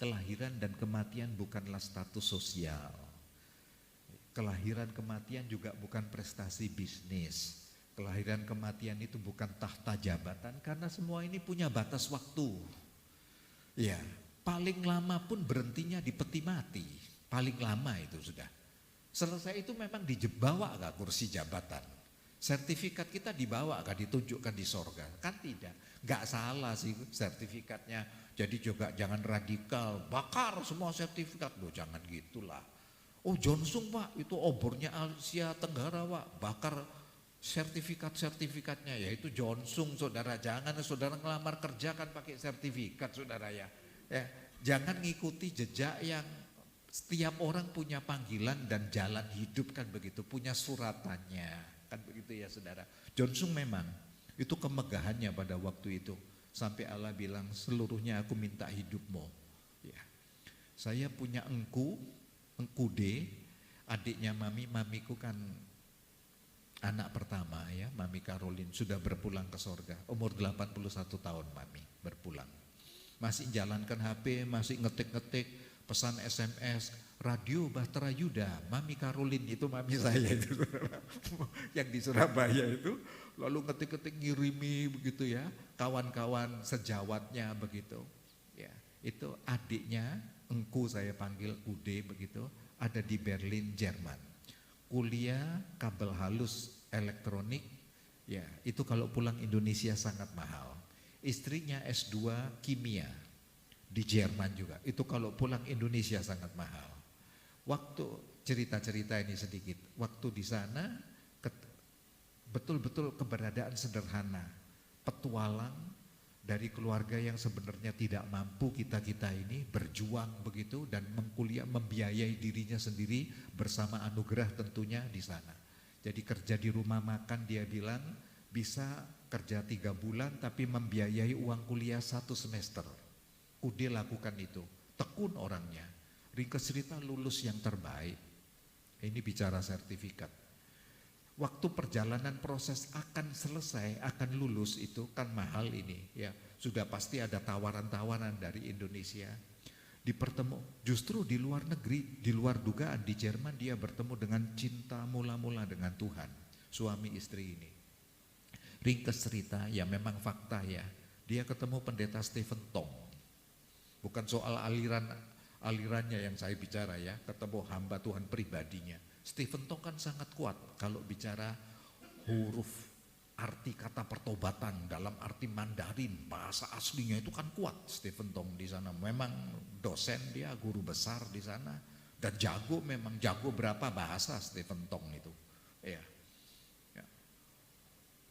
[SPEAKER 3] Kelahiran dan kematian bukanlah status sosial. Kelahiran kematian juga bukan prestasi bisnis. Kelahiran kematian itu bukan tahta jabatan, karena semua ini punya batas waktu. Ya, paling lama pun berhentinya di peti mati. Paling lama itu sudah. Selesai itu memang dibawa gak kursi jabatan? Sertifikat kita dibawa gak ditunjukkan di sorga? Kan tidak. Gak salah sih sertifikatnya. Jadi juga jangan radikal, bakar semua sertifikat. Loh jangan gitulah. Oh Johnson Pak, itu obornya Asia Tenggara Pak, bakar sertifikatnya. Ya itu Johnson saudara. Jangan saudara ngelamar kerja kan pakai sertifikat saudara ya. Jangan ngikuti jejak yang setiap orang punya panggilan dan jalan hidup kan begitu, punya suratannya kan begitu ya saudara. Johnson memang itu kemegahannya pada waktu itu sampai Allah bilang seluruhnya aku minta hidupmu. Ya. Saya punya Engku D, adiknya mamiku kan anak pertama ya, Mami Caroline sudah berpulang ke sorga, umur 81 tahun Mami berpulang. Masih jalankan HP, masih ngetik-ngetik, pesan SMS, radio Bahtera Yuda, Mami Caroline itu mami saya itu yang di Surabaya itu, lalu ngetik-ngetik ngirimi begitu ya, kawan-kawan sejawatnya begitu. Ya, itu adiknya, Engku saya panggil Ude begitu, ada di Berlin, Jerman. Kuliah kabel halus elektronik, ya itu kalau pulang Indonesia sangat mahal. Istrinya S2 kimia di Jerman juga, itu kalau pulang Indonesia sangat mahal. Waktu cerita-cerita ini sedikit, waktu di sana betul-betul keberadaan sederhana, petualang dari keluarga yang sebenarnya tidak mampu, kita ini berjuang begitu dan membiayai dirinya sendiri bersama anugerah tentunya di sana. Jadi kerja di rumah makan dia bilang bisa kerja 3 bulan tapi membiayai uang kuliah 1 semester. Ude lakukan itu, tekun orangnya. Ringkas cerita lulus yang terbaik. Ini bicara sertifikat. Waktu perjalanan proses akan selesai, akan lulus itu kan mahal ini ya. Sudah pasti ada tawaran-tawaran dari Indonesia. Justru di luar negeri, di luar dugaan di Jerman dia bertemu dengan cinta mula-mula dengan Tuhan. Suami istri ini. Ringkas cerita ya memang fakta ya. Dia ketemu pendeta Stephen Tong. Bukan soal alirannya yang saya bicara ya, ketemu hamba Tuhan pribadinya. Stephen Tong kan sangat kuat kalau bicara huruf, arti kata pertobatan dalam arti Mandarin, bahasa aslinya itu kan kuat Stephen Tong di sana. Memang dosen dia, guru besar di sana dan jago, memang jago berapa bahasa Stephen Tong itu. Ya.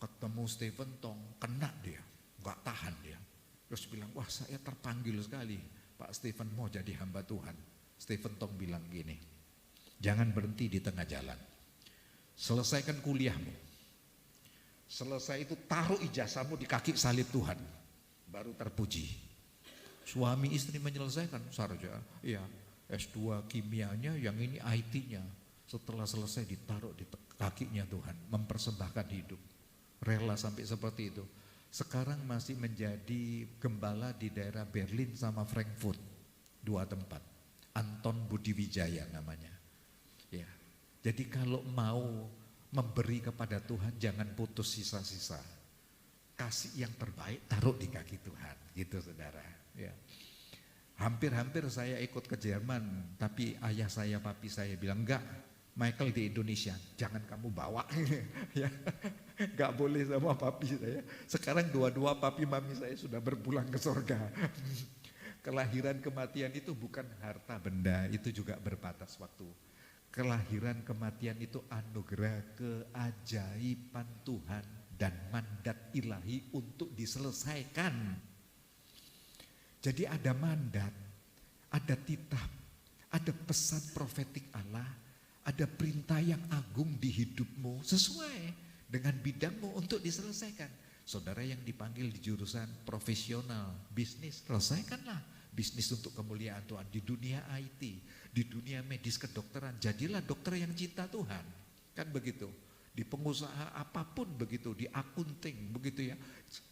[SPEAKER 3] Ketemu Stephen Tong, kena dia, nggak tahan dia. Terus bilang, wah saya terpanggil sekali, Pak Stephen mau jadi hamba Tuhan. Stephen Tong bilang gini, jangan berhenti di tengah jalan. Selesaikan kuliahmu. Selesai itu taruh ijazahmu di kaki salib Tuhan. Baru terpuji. Suami istri menyelesaikan sarjana, ya S2 kimianya, yang ini IT-nya. Setelah selesai ditaruh di kakinya Tuhan, mempersembahkan hidup. Rela sampai seperti itu. Sekarang masih menjadi gembala di daerah Berlin sama Frankfurt, 2 tempat. Anton Budi Wijaya namanya. Ya. Jadi kalau mau memberi kepada Tuhan jangan putus sisa-sisa. Kasih yang terbaik, taruh di kaki Tuhan, gitu saudara. Ya. Hampir-hampir saya ikut ke Jerman, tapi ayah saya, papi saya bilang enggak. Michael di Indonesia, jangan kamu bawa. Ya, nggak boleh sama papi saya. Sekarang dua-dua papi mami saya sudah berpulang ke surga. Kelahiran kematian itu bukan harta benda, itu juga berbatas waktu. Kelahiran kematian itu anugerah keajaiban Tuhan dan mandat ilahi untuk diselesaikan. Jadi ada mandat, ada titah, ada pesan profetik Allah. Ada perintah yang agung di hidupmu sesuai dengan bidangmu untuk diselesaikan. Saudara yang dipanggil di jurusan profesional, bisnis, selesaikanlah bisnis untuk kemuliaan Tuhan. Di dunia IT, di dunia medis kedokteran, jadilah dokter yang cinta Tuhan. Kan begitu. Di pengusaha apapun begitu, di akunting begitu ya.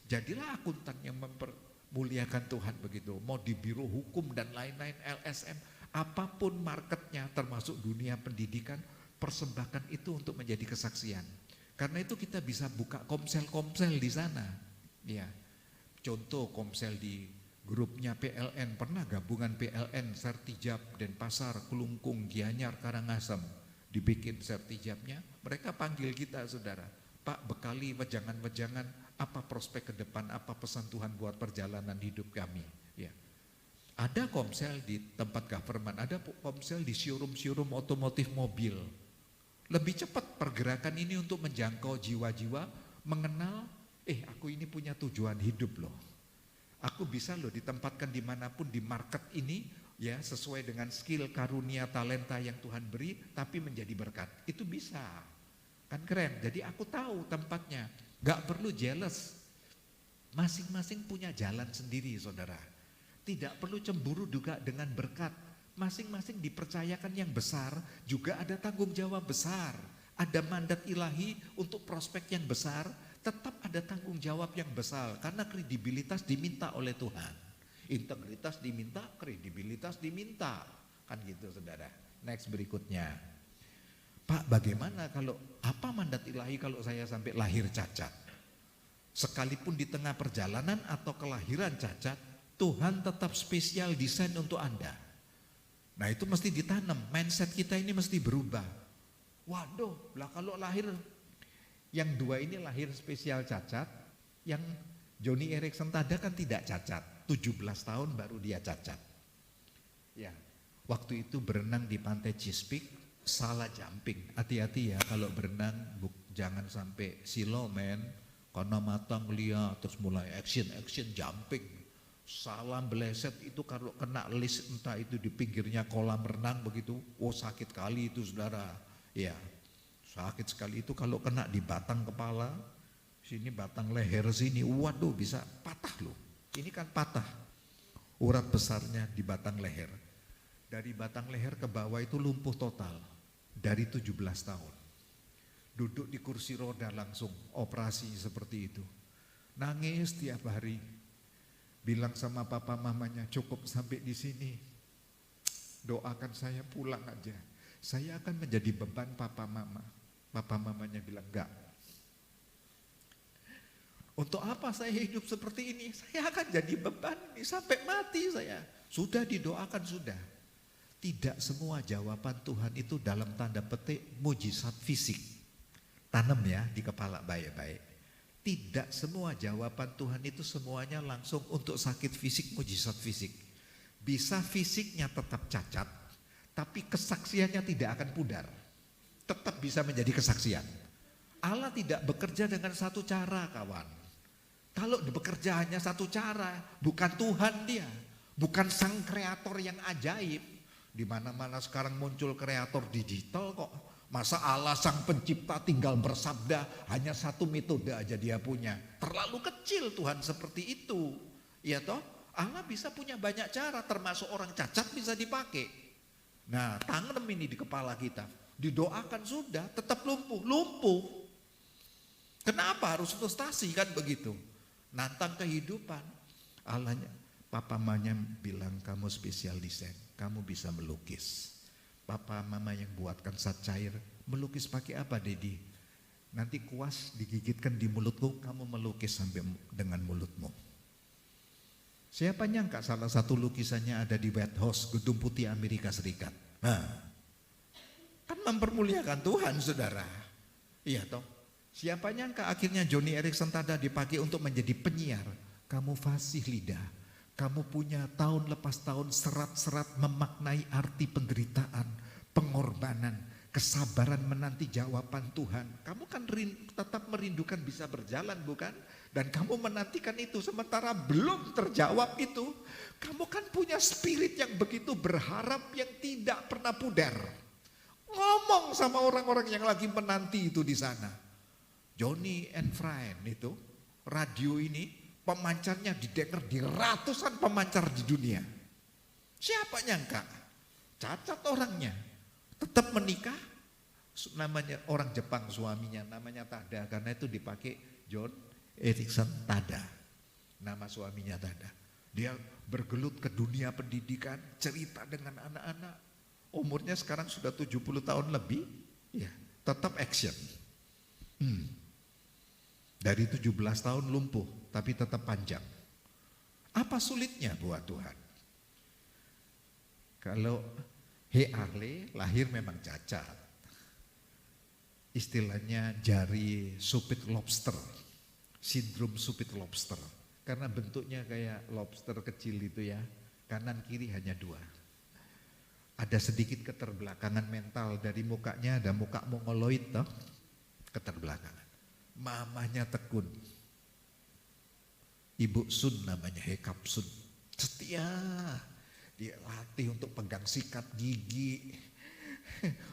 [SPEAKER 3] Jadilah akuntan yang mempermuliakan Tuhan begitu. Mau di biro hukum dan lain-lain, LSM. Apapun marketnya termasuk dunia pendidikan, persembahkan itu untuk menjadi kesaksian. Karena itu kita bisa buka komsel-komsel di sana. Ya, contoh komsel di grupnya PLN, pernah gabungan PLN, Sertijab, Denpasar, Kelungkung, Gianyar, Karangasem. dibikin sertijabnya, mereka panggil kita saudara, Pak bekali wejangan-wejangan, apa prospek ke depan, apa pesan Tuhan buat perjalanan hidup kami. Ya. Ada komsel di tempat government, ada komsel di showroom-showroom otomotif mobil. Lebih cepat pergerakan ini untuk menjangkau jiwa-jiwa, mengenal, aku ini punya tujuan hidup loh. Aku bisa loh ditempatkan dimanapun di market ini, ya sesuai dengan skill, karunia, talenta yang Tuhan beri, tapi menjadi berkat. Itu bisa, kan keren. Jadi aku tahu tempatnya, gak perlu jealous. Masing-masing punya jalan sendiri saudara. Tidak perlu cemburu juga dengan berkat. Masing-masing dipercayakan yang besar, juga ada tanggung jawab besar. Ada mandat ilahi untuk prospek yang besar, tetap ada tanggung jawab yang besar. Karena kredibilitas diminta oleh Tuhan. Integritas diminta, kredibilitas diminta. Kan gitu saudara. Next berikutnya. Pak bagaimana kalau, apa mandat ilahi kalau saya sampai lahir cacat? Sekalipun di tengah perjalanan atau kelahiran cacat, Tuhan tetap spesial desain untuk Anda. Nah itu mesti ditanam, mindset kita ini mesti berubah. Waduh, lah kalau lahir, yang dua ini lahir spesial cacat, yang Joni Erik Sentada kan tidak cacat, 17 tahun baru dia cacat. Ya, waktu itu berenang di pantai Cispik, salah jumping. Hati-hati ya kalau berenang, jangan sampai silo men, karena mata ngeliat terus mulai action jumping. Salah beleset itu kalau kena list entah itu di pinggirnya kolam renang begitu, sakit kali itu saudara. Ya, sakit sekali itu kalau kena di batang kepala, sini batang leher sini, waduh bisa patah loh. Ini kan patah, urat besarnya di batang leher. Dari batang leher ke bawah itu lumpuh total, dari 17 tahun. Duduk di kursi roda langsung, operasi seperti itu. Nangis tiap hari, bilang sama papa mamanya cukup sampai di sini. Doakan saya pulang aja. Saya akan menjadi beban papa mama. Papa mamanya bilang enggak. Untuk apa saya hidup seperti ini? Saya akan jadi beban ini sampai mati saya. Sudah didoakan sudah. Tidak semua jawaban Tuhan itu dalam tanda petik mujizat fisik. Tanam ya di kepala baik-baik. Tidak semua jawaban Tuhan itu semuanya langsung untuk sakit fisik, mujizat fisik. Bisa fisiknya tetap cacat, tapi kesaksiannya tidak akan pudar. Tetap bisa menjadi kesaksian. Allah tidak bekerja dengan satu cara kawan. Kalau bekerja hanya satu cara, bukan Tuhan dia. Bukan sang kreator yang ajaib. Di mana-mana sekarang muncul kreator digital kok. Masa Allah sang pencipta tinggal bersabda, hanya satu metode aja dia punya. Terlalu kecil Tuhan seperti itu. Ya toh, Allah bisa punya banyak cara, termasuk orang cacat bisa dipakai. Nah, tanam ini di kepala kita. Didoakan sudah, tetap lumpuh. Kenapa harus frustasi kan begitu? Nantang kehidupan. Allahnya, papa mamanya bilang kamu spesial desain, kamu bisa melukis. Papa mama yang buatkan cat cair, melukis pakai apa Dedi? Nanti kuas digigitkan di mulutku, kamu melukis sampai dengan mulutmu. Siapa nyangka salah satu lukisannya ada di White House, Gedung Putih Amerika Serikat. Nah, kan mempermuliakan Tuhan saudara. Iya toh. Siapa nyangka akhirnya Joni Erik Sentada dipakai untuk menjadi penyiar. Kamu fasih lidah. Kamu punya tahun lepas tahun serat-serat memaknai arti penderitaan, pengorbanan, kesabaran menanti jawaban Tuhan. Kamu kan tetap merindukan bisa berjalan bukan? Dan kamu menantikan itu sementara belum terjawab itu. Kamu kan punya spirit yang begitu berharap yang tidak pernah pudar. Ngomong sama orang-orang yang lagi menanti itu di sana. Johnny and Friend itu, radio ini. Pemancarnya didengar di ratusan pemancar di dunia. Siapa nyangka? Cacat orangnya. Tetap menikah. Namanya orang Jepang suaminya, namanya Tada. Karena itu dipakai John Erickson Tada. Nama suaminya Tada. Dia bergelut ke dunia pendidikan, cerita dengan anak-anak. Umurnya sekarang sudah 70 tahun lebih. Ya, tetap action. Dari 17 tahun lumpuh, tapi tetap panjang. Apa sulitnya buat Tuhan? Kalau Arle lahir memang cacat. istilahnya jari supit lobster, sindrom supit lobster. Karena bentuknya kayak lobster kecil itu ya, kanan kiri hanya dua. Ada sedikit keterbelakangan mental dari mukanya, ada muka mongoloid toh, keterbelakangan. Mamanya tekun, Ibu Sun namanya, Hekap Sun, setia. Dia latih untuk pegang sikat gigi.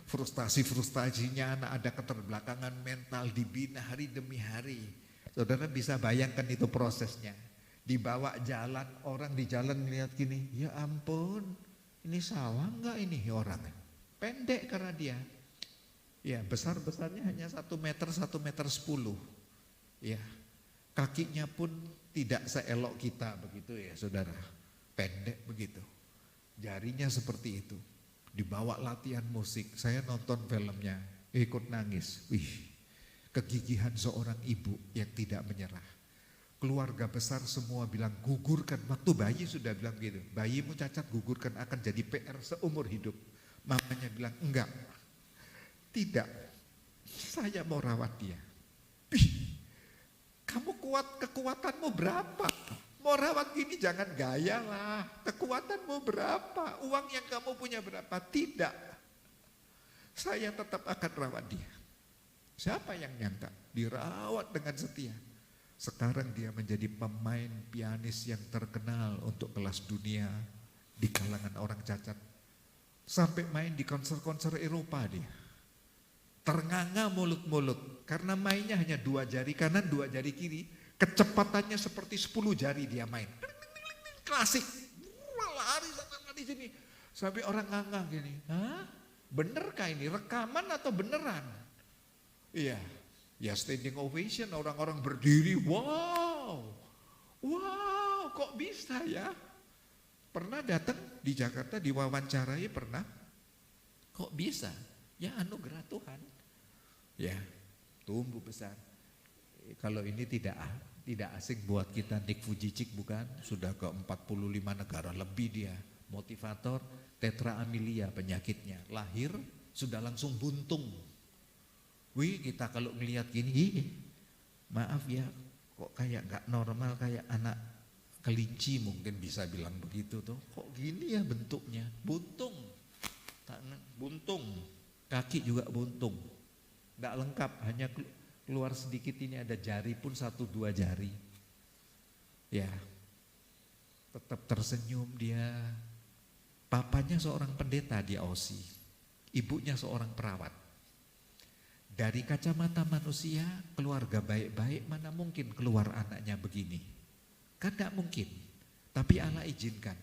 [SPEAKER 3] Frustasinya anak ada keterbelakangan mental, dibina hari demi hari. Saudara bisa bayangkan itu prosesnya. Dibawa jalan, orang di jalan lihat gini, ya ampun, ini salah enggak ini orang? Pendek karena dia. Ya besar-besarnya hanya 1 meter, 1 meter 10. Ya, kakinya pun tidak seelok kita begitu ya saudara. Pendek begitu. Jarinya seperti itu. Dibawa latihan musik. Saya nonton filmnya, ikut nangis. Wih, kegigihan seorang ibu yang tidak menyerah. Keluarga besar semua bilang gugurkan. Waktu bayi sudah bilang gitu. Bayimu cacat, gugurkan, akan jadi PR seumur hidup. Mamanya bilang enggak. Tidak. Saya mau rawat dia. Ih, kamu kuat, kekuatanmu berapa? Mau rawat gini jangan gaya lah. Kekuatanmu berapa? Uang yang kamu punya berapa? Tidak. Saya tetap akan rawat dia. Siapa yang nyangka? Dirawat dengan setia. Sekarang dia menjadi pemain pianis yang terkenal untuk kelas dunia di kalangan orang cacat. Sampai main di konser-konser Eropa dia. Ternganga mulut-mulut karena mainnya hanya 2 jari kanan, 2 jari kiri. Kecepatannya seperti 10 jari dia main. Klasik. Lari di sini. Sampai orang nganga gini. Hah? Benerkah ini? Rekaman atau beneran? Iya. Ya standing ovation, orang-orang berdiri. Wow. Wow, kok bisa ya? Pernah datang di Jakarta diwawancarai pernah. Kok bisa? Ya anugerah Tuhan. Ya, tumbuh besar. Kalau ini tidak asing buat kita, Nick Vujicic bukan? Sudah ke 45 negara lebih dia. Motivator, tetra amelia penyakitnya. Lahir sudah langsung buntung. Wih, kita kalau ngelihat gini, maaf ya, kok kayak gak normal, kayak anak kelinci mungkin bisa bilang begitu tuh. Kok gini ya bentuknya? Buntung. Buntung. Kaki juga buntung. Gak lengkap, hanya keluar sedikit ini, ada jari pun 1-2 jari. Ya, tetap tersenyum dia. Papanya seorang pendeta di Aussie, ibunya seorang perawat. Dari kacamata manusia, keluarga baik-baik mana mungkin keluar anaknya begini? Kan gak mungkin, tapi Allah izinkan.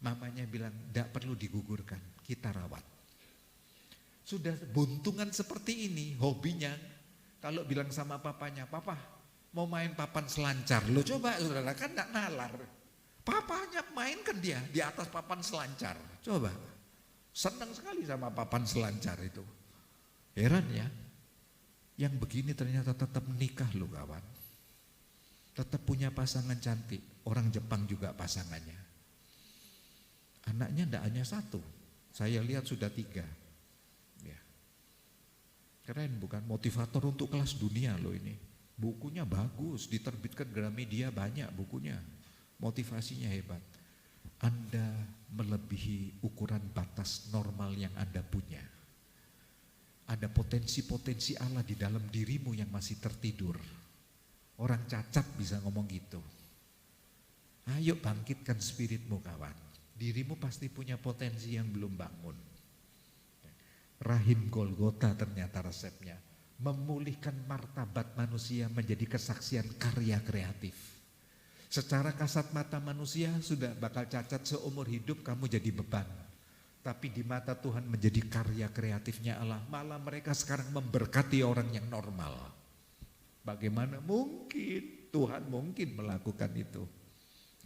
[SPEAKER 3] Mamanya bilang, gak perlu digugurkan, kita rawat. Sudah buntungan seperti ini, hobinya. Kalau bilang sama papanya, papa mau main papan selancar. Lo coba saudara, kan gak nalar. Papanya mainkan dia di atas papan selancar. Coba, senang sekali sama papan selancar itu. Heran ya, yang begini ternyata tetap menikah loh kawan. Tetap punya pasangan cantik, orang Jepang juga pasangannya. Anaknya tidak hanya 1, saya lihat sudah 3. Ya. Keren bukan, motivator untuk kelas dunia loh ini. Bukunya bagus, diterbitkan Gramedia banyak bukunya. Motivasinya hebat. Anda melebihi ukuran batas normal yang Anda punya. Ada potensi-potensi Allah di dalam dirimu yang masih tertidur. Orang cacat bisa ngomong gitu. Ayo bangkitkan spiritmu kawan. Dirimu pasti punya potensi yang belum bangun. Rahim Golgota ternyata resepnya. Memulihkan martabat manusia menjadi kesaksian karya kreatif. Secara kasat mata manusia sudah bakal cacat seumur hidup, kamu jadi beban. Tapi di mata Tuhan menjadi karya kreatifnya Allah. Malah mereka sekarang memberkati orang yang normal. Bagaimana mungkin Tuhan mungkin melakukan itu.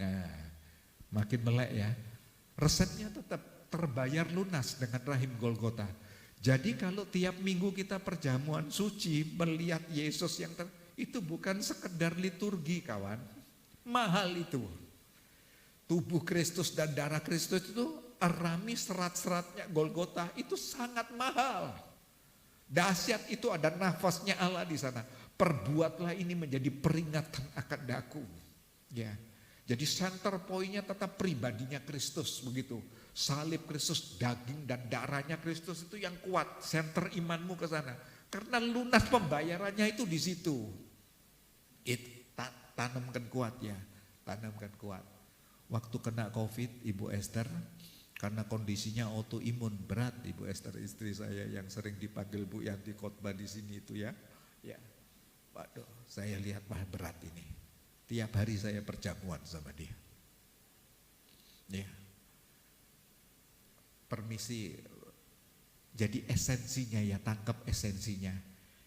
[SPEAKER 3] Nah, makin melek ya. Resepnya tetap terbayar lunas dengan rahim Golgota. Jadi kalau tiap minggu kita perjamuan suci melihat Yesus yang itu bukan sekedar liturgi kawan. Mahal itu. Tubuh Kristus dan darah Kristus itu Arami serat-seratnya Golgota itu sangat mahal. Dahsyat itu ada nafasnya Allah di sana. Perbuatlah ini menjadi peringatan akan daku. Ya. Jadi center pointnya tetap pribadinya Kristus begitu. Salib Kristus, daging dan darahnya Kristus itu yang kuat. Center imanmu ke sana. Karena lunas pembayarannya itu di situ. Tanamkan kuat ya, tanamkan kuat. Waktu kena COVID, Ibu Esther, karena kondisinya autoimun berat, Ibu Esther istri saya yang sering dipanggil Bu Yanti khotbah di sini itu ya. Ya, waduh, saya lihat wah berat ini. Tiap hari saya perjamuan sama dia. Ya, permisi. Jadi esensinya ya, tangkap esensinya.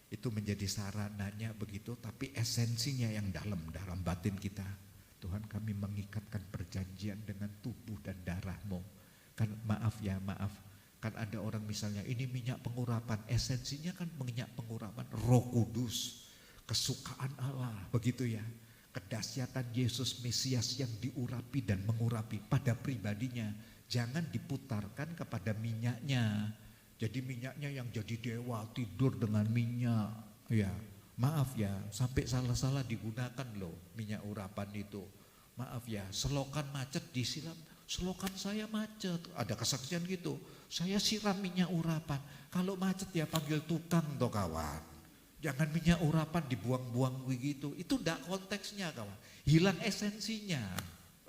[SPEAKER 3] Itu menjadi sarananya begitu, tapi esensinya yang dalam batin kita. Tuhan, kami mengikatkan perjanjian dengan tubuh dan darah-Mu. Kan maaf, kan ada orang misalnya ini minyak pengurapan, esensinya kan minyak pengurapan Roh Kudus, kesukaan Allah, begitu ya. Kedahsyatan Yesus Mesias yang diurapi dan mengurapi pada pribadinya, jangan diputarkan kepada minyaknya. Jadi minyaknya yang jadi dewa, tidur dengan minyak. Ya, maaf ya, sampai salah-salah digunakan loh minyak urapan itu. Maaf ya, selokan macet disiram, selokan saya macet. Ada kesaksian gitu, saya siram minyak urapan. Kalau macet ya panggil tukang toh kawan. Jangan minyak urapan dibuang-buang begitu. Itu enggak konteksnya kawan. Hilang esensinya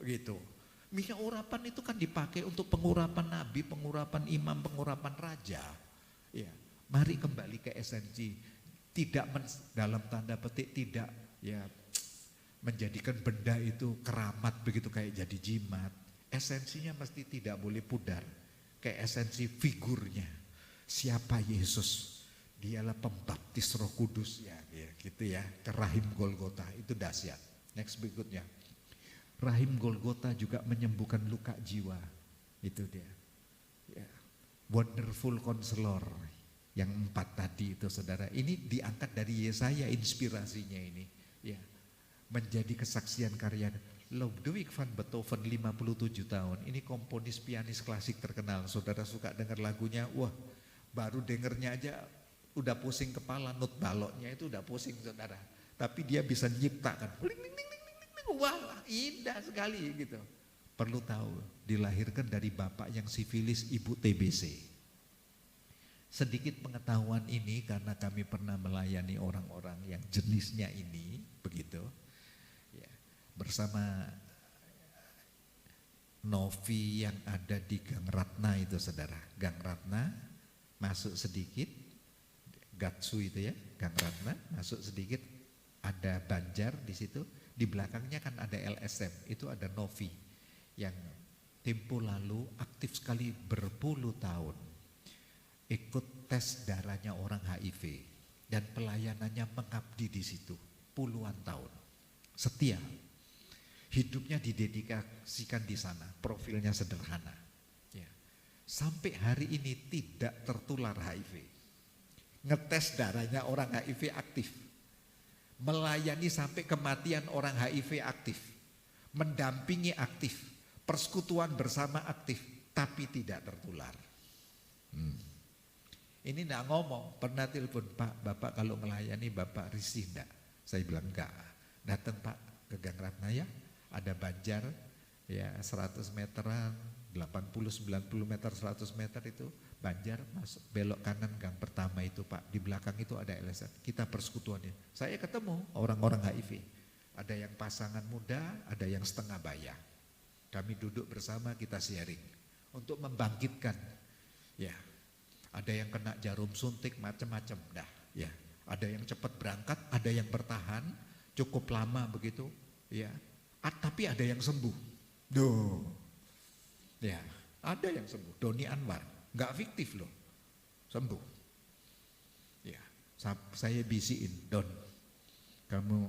[SPEAKER 3] gitu. Minyak urapan itu kan dipakai untuk pengurapan nabi, pengurapan imam, pengurapan raja. Ya, mari kembali ke esensi. Tidak dalam tanda petik tidak ya menjadikan benda itu keramat begitu kayak jadi jimat. Esensinya mesti tidak boleh pudar. Kayak esensi figurnya. Siapa Yesus? Dialah pembaptis Roh Kudus ya gitu ya. Ke rahim Golgota itu dahsyat. Next berikutnya. Rahim Golgota juga menyembuhkan luka jiwa. Itu dia. Ya. Wonderful Counselor yang 4 tadi itu saudara. Ini diangkat dari Yesaya inspirasinya ini. Ya. Menjadi kesaksian karya Ludwig van Beethoven 57 tahun. Ini komponis pianis klasik terkenal. Saudara suka dengar lagunya, wah baru dengernya aja udah pusing kepala, not baloknya itu udah pusing saudara. Tapi dia bisa nyiptakan. Wah indah sekali gitu. Perlu tahu dilahirkan dari bapak yang sifilis, ibu TBC. Sedikit pengetahuan ini karena kami pernah melayani orang-orang yang jenisnya ini begitu ya, bersama Novi yang ada di Gang Ratna itu saudara. Gang Ratna masuk sedikit, Gatsu itu ya, Gang Ratna masuk sedikit ada Banjar di situ. Di belakangnya kan ada LSM, itu ada Novi yang tempo lalu aktif sekali berpuluh tahun ikut tes darahnya orang HIV dan pelayanannya mengabdi di situ puluhan tahun. Setia, hidupnya didedikasikan di sana, profilnya sederhana. Ya. Sampai hari ini tidak tertular HIV. Ngetes darahnya orang HIV aktif. Melayani sampai kematian orang HIV aktif, mendampingi aktif, persekutuan bersama aktif, tapi tidak tertular. Ini enggak ngomong, pernah telepon, Pak, Bapak kalau melayani Bapak risih enggak? Saya bilang enggak, datang Pak ke Gang Ratna ya, ada Banjar ya 100 meteran, 80-90 meter, 100 meter itu Banjar, masuk belok kanan gang pertama itu Pak, di belakang itu ada LSM, kita persekutuannya. Saya ketemu orang-orang HIV, ada yang pasangan muda, ada yang setengah baya. Kami duduk bersama, kita sharing untuk membangkitkan. Ya, ada yang kena jarum suntik macam-macam, dah. Ya, ada yang cepat berangkat, ada yang bertahan cukup lama begitu, ya. Tapi ada yang sembuh. Duh, ya, ada yang sembuh. Doni Anwar. Enggak fiktif loh, sembuh. Ya, saya bisiin, Don, kamu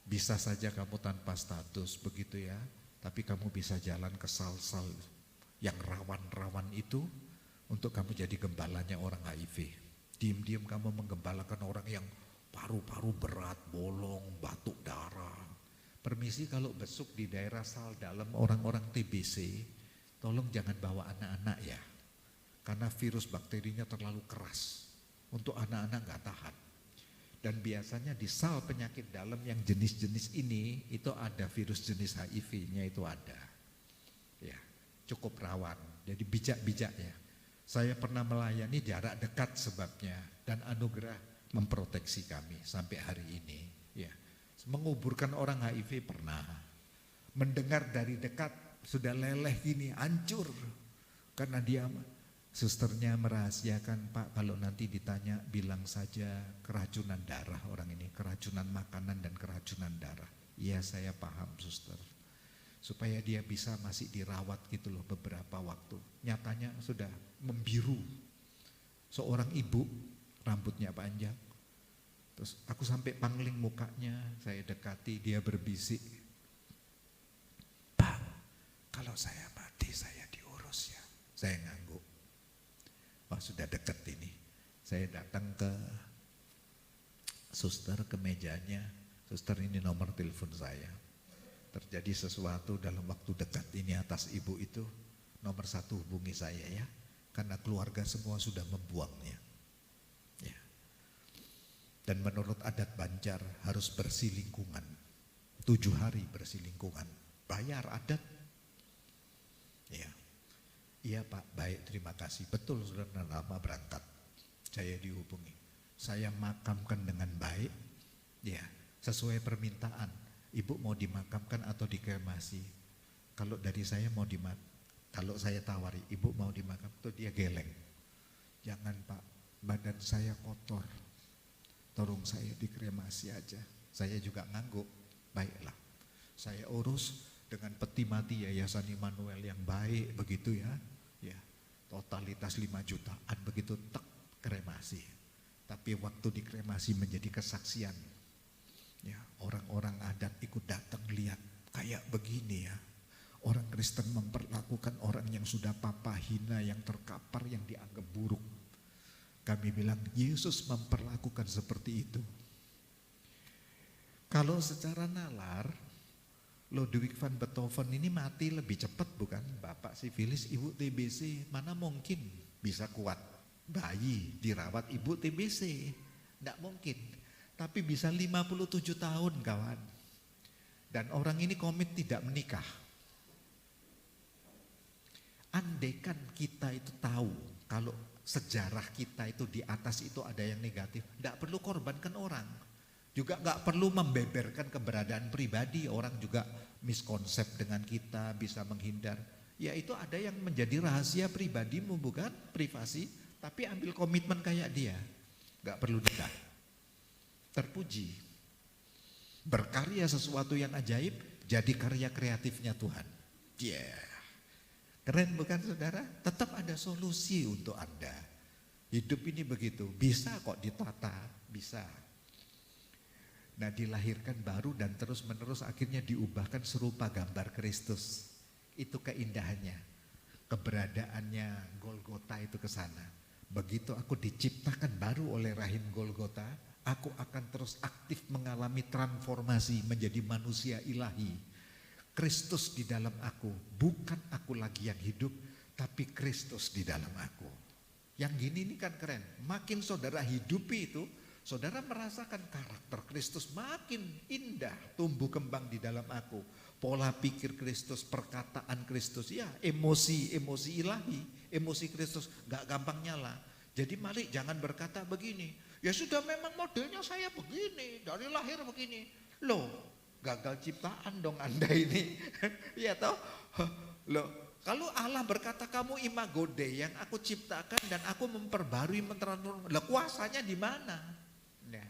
[SPEAKER 3] bisa saja kamu tanpa status begitu ya, tapi kamu bisa jalan ke sal-sal yang rawan-rawan itu untuk kamu jadi gembalanya orang HIV. Diam-diam kamu menggembalakan orang yang paru-paru berat, bolong, batuk darah. Permisi kalau besuk di daerah sal dalam orang-orang TBC, tolong jangan bawa anak-anak ya. karena virus bakterinya terlalu keras untuk anak-anak nggak tahan. Dan biasanya di sel penyakit dalam yang jenis-jenis ini itu ada virus jenis HIV-nya itu ada. Ya, cukup rawan. Jadi bijak-bijak ya. Saya pernah melayani jarak dekat sebabnya dan anugerah memproteksi kami sampai hari ini. Ya, menguburkan orang HIV pernah. Mendengar dari dekat sudah leleh gini, hancur karena dia susternya merahasiakan, Pak kalau nanti ditanya bilang saja keracunan darah orang ini, keracunan makanan dan keracunan darah. Iya saya paham suster. Supaya dia bisa masih dirawat gitu loh beberapa waktu. Nyatanya sudah membiru. Seorang ibu rambutnya panjang. Terus aku sampai pangling mukanya, saya dekati, dia berbisik. Pak, kalau saya mati saya diurus ya. Saya ngangguk. Wah sudah dekat ini. Saya datang ke suster ke mejanya. Suster ini nomor telepon saya. Terjadi sesuatu dalam waktu dekat ini atas ibu itu, nomor 1 hubungi saya ya. Karena keluarga semua sudah membuangnya. Ya. Dan menurut adat Banjar harus bersih lingkungan. 7 hari bersih lingkungan. Bayar adat. Ya. Iya Pak, baik terima kasih. Betul saudara, lama berangkat. Saya dihubungi. Saya makamkan dengan baik. Ya, sesuai permintaan. Ibu mau dimakamkan atau dikremasi? Kalau dari saya mau kalau saya tawari, ibu mau dimakam, tuh dia geleng. Jangan Pak, badan saya kotor. Tolong saya dikremasi aja. Saya juga ngangguk. Baiklah, saya urus dengan peti mati Yayasan Immanuel yang baik begitu ya. Ya, totalitas 5 jutaan begitu kremasi. Tapi waktu dikremasi menjadi kesaksian. Ya, orang-orang adat ikut datang lihat kayak begini ya. Orang Kristen memperlakukan orang yang sudah papa hina, yang terkapar, yang dianggap buruk. Kami bilang Yesus memperlakukan seperti itu. Kalau secara nalar, Ludwig van Beethoven ini mati lebih cepat bukan? Bapak sifilis, ibu TBC, mana mungkin bisa kuat? Bayi dirawat ibu TBC, tidak mungkin. Tapi bisa 57 tahun kawan. Dan orang ini komit tidak menikah. Andaikan kita itu tahu kalau sejarah kita itu di atas itu ada yang negatif, tidak perlu korbankan orang. Juga nggak perlu membeberkan keberadaan pribadi, orang juga miskonsep dengan kita, bisa menghindar. Ya itu ada yang menjadi rahasia pribadimu bukan, privasi, tapi ambil komitmen kayak dia, nggak perlu nikah. Terpuji, berkarya sesuatu yang ajaib, jadi karya kreatifnya Tuhan. Yeah. Keren bukan saudara? Tetap ada solusi untuk Anda. Hidup ini begitu, bisa kok ditata, bisa. Nah dilahirkan baru dan terus menerus akhirnya diubahkan serupa gambar Kristus. Itu keindahannya, keberadaannya Golgota itu ke sana. Begitu aku diciptakan baru oleh rahim Golgota, aku akan terus aktif mengalami transformasi menjadi manusia ilahi. Kristus di dalam aku, bukan aku lagi yang hidup, tapi Kristus di dalam aku. Yang gini ini kan keren, makin saudara hidupi itu, saudara merasakan karakter Kristus makin indah, tumbuh kembang di dalam aku. Pola pikir Kristus, perkataan Kristus, ya emosi ilahi, emosi Kristus gak gampang nyala. Jadi mari jangan berkata begini, ya sudah memang modelnya saya begini, dari lahir begini. Loh, gagal ciptaan dong Anda ini. Ya toh? Loh, kalau Allah berkata kamu imago Dei yang aku ciptakan dan aku memperbarui, mentransformasi. Lah kuasanya di mana? Nah.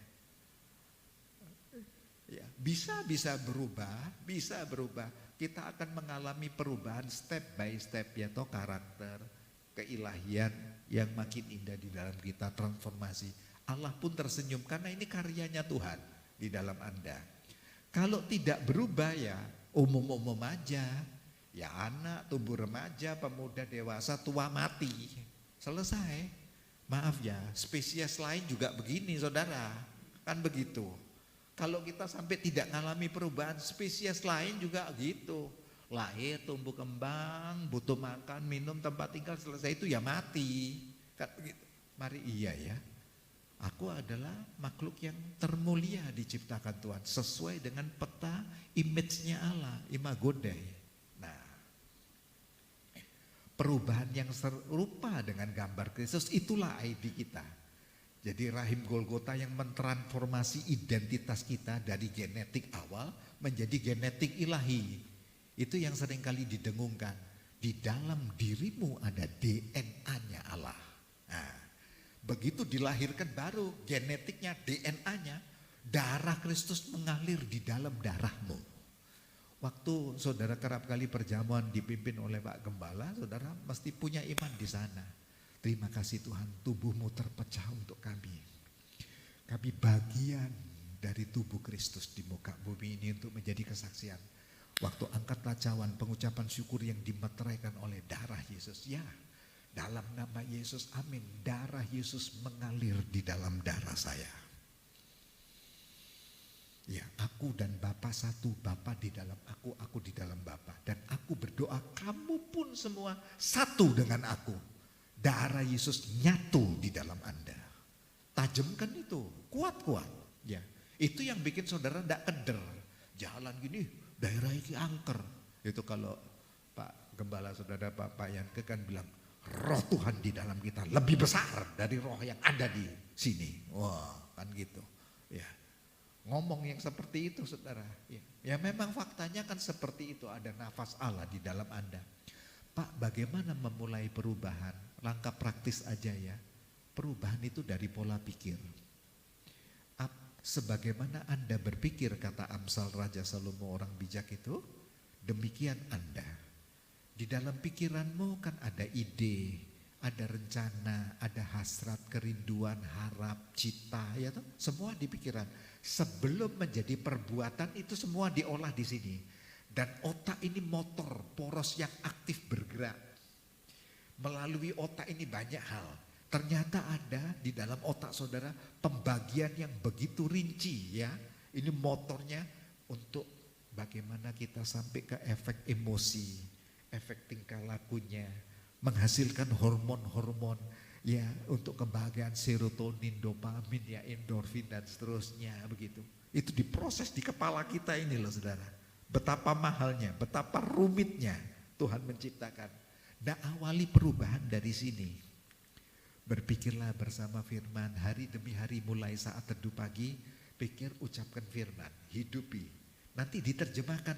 [SPEAKER 3] Ya, bisa berubah. Kita akan mengalami perubahan step by step ya toh, karakter, keilahian yang makin indah di dalam kita, transformasi. Allah pun tersenyum karena ini karyanya Tuhan di dalam Anda. Kalau tidak berubah ya umum-umum aja. Ya anak, tumbuh remaja, pemuda, dewasa, tua, mati. Selesai. Maaf ya, spesies lain juga begini saudara. Kan begitu. Kalau kita sampai tidak mengalami perubahan, spesies lain juga gitu. Lahir, tumbuh kembang, butuh makan, minum, tempat tinggal, selesai itu ya mati. Kan begitu. Mari iya ya. Aku adalah makhluk yang termulia diciptakan Tuhan sesuai dengan peta image-nya Allah, imago Dei. Nah, perubahan yang serupa dengan gambar Kristus itulah ID kita. Jadi rahim Golgota yang mentransformasi identitas kita dari genetik awal menjadi genetik ilahi. Itu yang seringkali didengungkan. Di dalam dirimu ada DNA-nya Allah. Nah, begitu dilahirkan baru genetiknya, DNA-nya, darah Kristus mengalir di dalam darahmu. Waktu saudara kerap kali perjamuan dipimpin oleh Pak Gembala, saudara mesti punya iman di sana. Terima kasih Tuhan, tubuhmu terpecah untuk kami. Kami bagian dari tubuh Kristus di muka bumi ini untuk menjadi kesaksian. Waktu angkat racauan, pengucapan syukur yang dimeteraikan oleh darah Yesus. Ya, dalam nama Yesus, amin. Darah Yesus mengalir di dalam darah saya. Ya, aku dan Bapa satu, Bapa di dalam aku di dalam Bapa. Dan aku berdoa, kamu pun semua satu dengan aku. Darah Yesus nyatu di dalam Anda. Tajamkan itu, kuat-kuat. Ya, itu yang bikin saudara tidak keder. Jalan gini, daerah ini angker. Itu kalau Pak Gembala saudara Pak Yanke kan bilang, roh Tuhan di dalam kita lebih besar dari roh yang ada di sini. Wah, kan gitu. Ya, ngomong yang seperti itu saudara. Ya memang faktanya kan seperti itu, ada nafas Allah di dalam Anda. Pak, bagaimana memulai perubahan? Langkah praktis aja ya. Perubahan itu dari pola pikir. Sebagaimana Anda berpikir, kata Amsal Raja Salomo orang bijak itu, demikian Anda. Di dalam pikiranmu kan ada ide, ada rencana, ada hasrat, kerinduan, harap, cita, ya toh? Semua di pikiran. Sebelum menjadi perbuatan itu semua diolah di sini. Dan otak ini motor, poros yang aktif bergerak. Melalui otak ini banyak hal. Ternyata ada di dalam otak saudara pembagian yang begitu rinci ya. Ini motornya untuk bagaimana kita sampai ke efek emosi, efek tingkah lakunya, menghasilkan hormon-hormon ya untuk kebahagiaan serotonin, dopamin ya, endorfin dan seterusnya begitu. Itu diproses di kepala kita ini loh saudara. Betapa mahalnya, betapa rumitnya Tuhan menciptakan. Nah, awali perubahan dari sini. Berpikirlah bersama firman, hari demi hari mulai saat teduh pagi, pikir ucapkan firman, hidupi. Nanti diterjemahkan,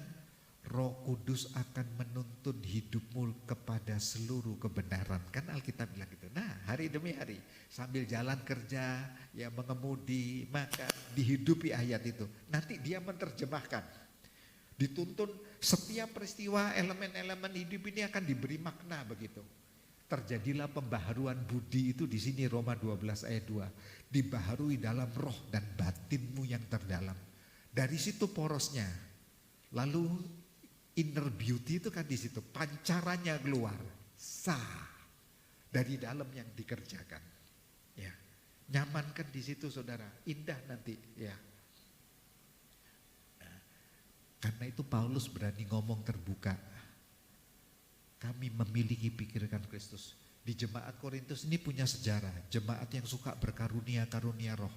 [SPEAKER 3] Roh Kudus akan menuntun hidupmu kepada seluruh kebenaran. Kan Alkitab bilang gitu. Nah, hari demi hari sambil jalan kerja, ya mengemudi, maka dihidupi ayat itu. Nanti dia menerjemahkan. Dituntun setiap peristiwa, elemen-elemen hidup ini akan diberi makna begitu. Terjadilah pembaharuan budi itu di sini Roma 12 ayat 2. Dibaharui dalam roh dan batinmu yang terdalam. Dari situ porosnya. Lalu inner beauty itu kan di situ, pancarannya keluar. Sah. Dari dalam yang dikerjakan. Ya. Nyamankan di situ saudara, indah nanti ya. Karena itu Paulus berani ngomong terbuka. Kami memiliki pikiran Kristus. Di jemaat Korintus ini punya sejarah. Jemaat yang suka berkarunia-karunia roh.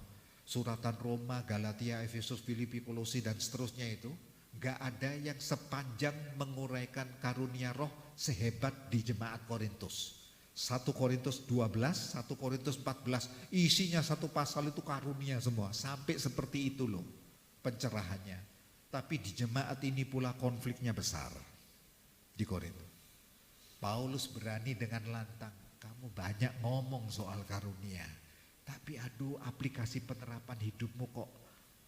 [SPEAKER 3] Suratan Roma, Galatia, Efesus, Filipi, Kolosi dan seterusnya itu. Gak ada yang sepanjang menguraikan karunia roh sehebat di jemaat Korintus. 1 Korintus 12, 1 Korintus 14. Isinya satu pasal itu karunia semua. Sampai seperti itu loh pencerahannya. Tapi di jemaat ini pula konfliknya besar di Korintus. Paulus berani dengan lantang, kamu banyak ngomong soal karunia, tapi aduh aplikasi penerapan hidupmu kok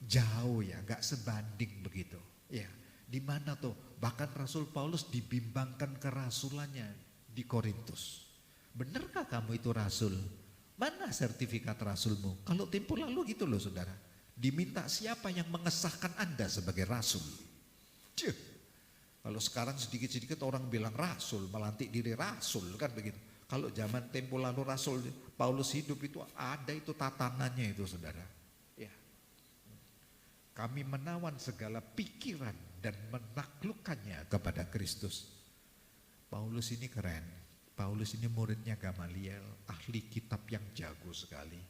[SPEAKER 3] jauh ya, gak sebanding begitu. Ya, di mana tuh? Bahkan Rasul Paulus dibimbangkan kerasulannya di Korintus. Benarkah kamu itu rasul? Mana sertifikat rasulmu? Kalau tempo lalu gitu loh saudara. Diminta siapa yang mengesahkan Anda sebagai rasul. Cih. Kalau sekarang sedikit-sedikit orang bilang rasul, melantik diri rasul kan begitu. Kalau zaman tempo lalu rasul Paulus hidup itu ada itu tatanannya itu saudara. Ya. Kami menawan segala pikiran dan menaklukkannya kepada Kristus. Paulus ini keren. Paulus ini muridnya Gamaliel, ahli kitab yang jago sekali.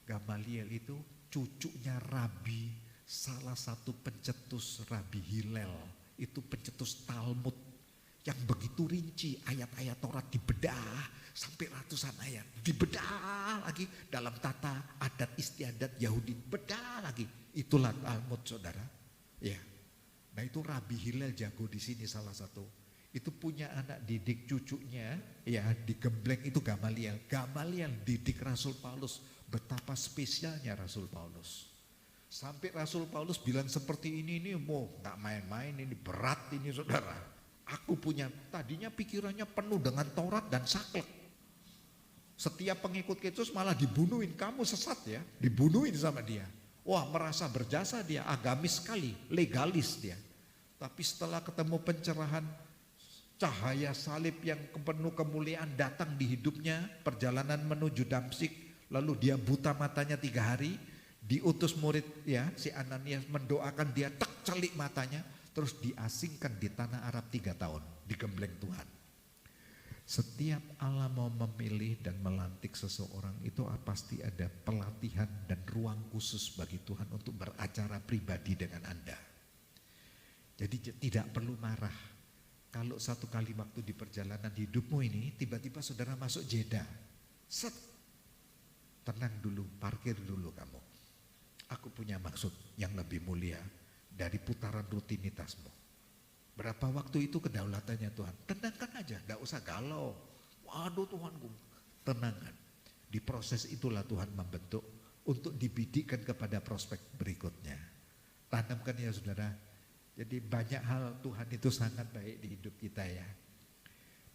[SPEAKER 3] Gamaliel itu cucunya Rabi, salah satu pencetus Rabi Hillel, itu pencetus Talmud yang begitu rinci, ayat-ayat Taurat dibedah sampai ratusan ayat, dibedah lagi dalam tata adat istiadat Yahudi, bedah lagi. Itulah Talmud, saudara. Ya, nah itu Rabi Hillel jago di sini salah satu. Itu punya anak didik cucunya, ya digembleng itu Gamaliel. Gamaliel didik Rasul Paulus, betapa spesialnya Rasul Paulus. Sampai Rasul Paulus bilang seperti ini mau nggak main-main, ini berat ini saudara. Aku punya, tadinya pikirannya penuh dengan Taurat dan saklek. Setiap pengikut Kristus malah dibunuhin, kamu sesat ya, dibunuhin sama dia. Wah, merasa berjasa dia, agamis sekali, legalis dia. Tapi setelah ketemu pencerahan, cahaya salib yang penuh kemuliaan datang di hidupnya, perjalanan menuju Damsyik, lalu dia buta matanya 3 hari, diutus murid ya, si Ananias mendoakan dia, tak celik matanya, terus diasingkan di tanah Arab 3 tahun, digembleng Tuhan. Setiap Allah mau memilih dan melantik seseorang itu pasti ada pelatihan dan ruang khusus bagi Tuhan untuk beracara pribadi dengan Anda. Jadi tidak perlu marah. Kalau satu kali waktu di perjalanan hidupmu ini tiba-tiba saudara masuk jeda. Set. Tenang dulu, parkir dulu kamu. Aku punya maksud yang lebih mulia dari putaran rutinitasmu. Berapa waktu itu kedaulatannya Tuhan? Tenangkan aja, tidak usah galau. Waduh Tuhanku, tenangkan. Di proses itulah Tuhan membentuk untuk dibidikkan kepada prospek berikutnya. Tanamkan ya saudara. Jadi banyak hal Tuhan itu sangat baik di hidup kita ya.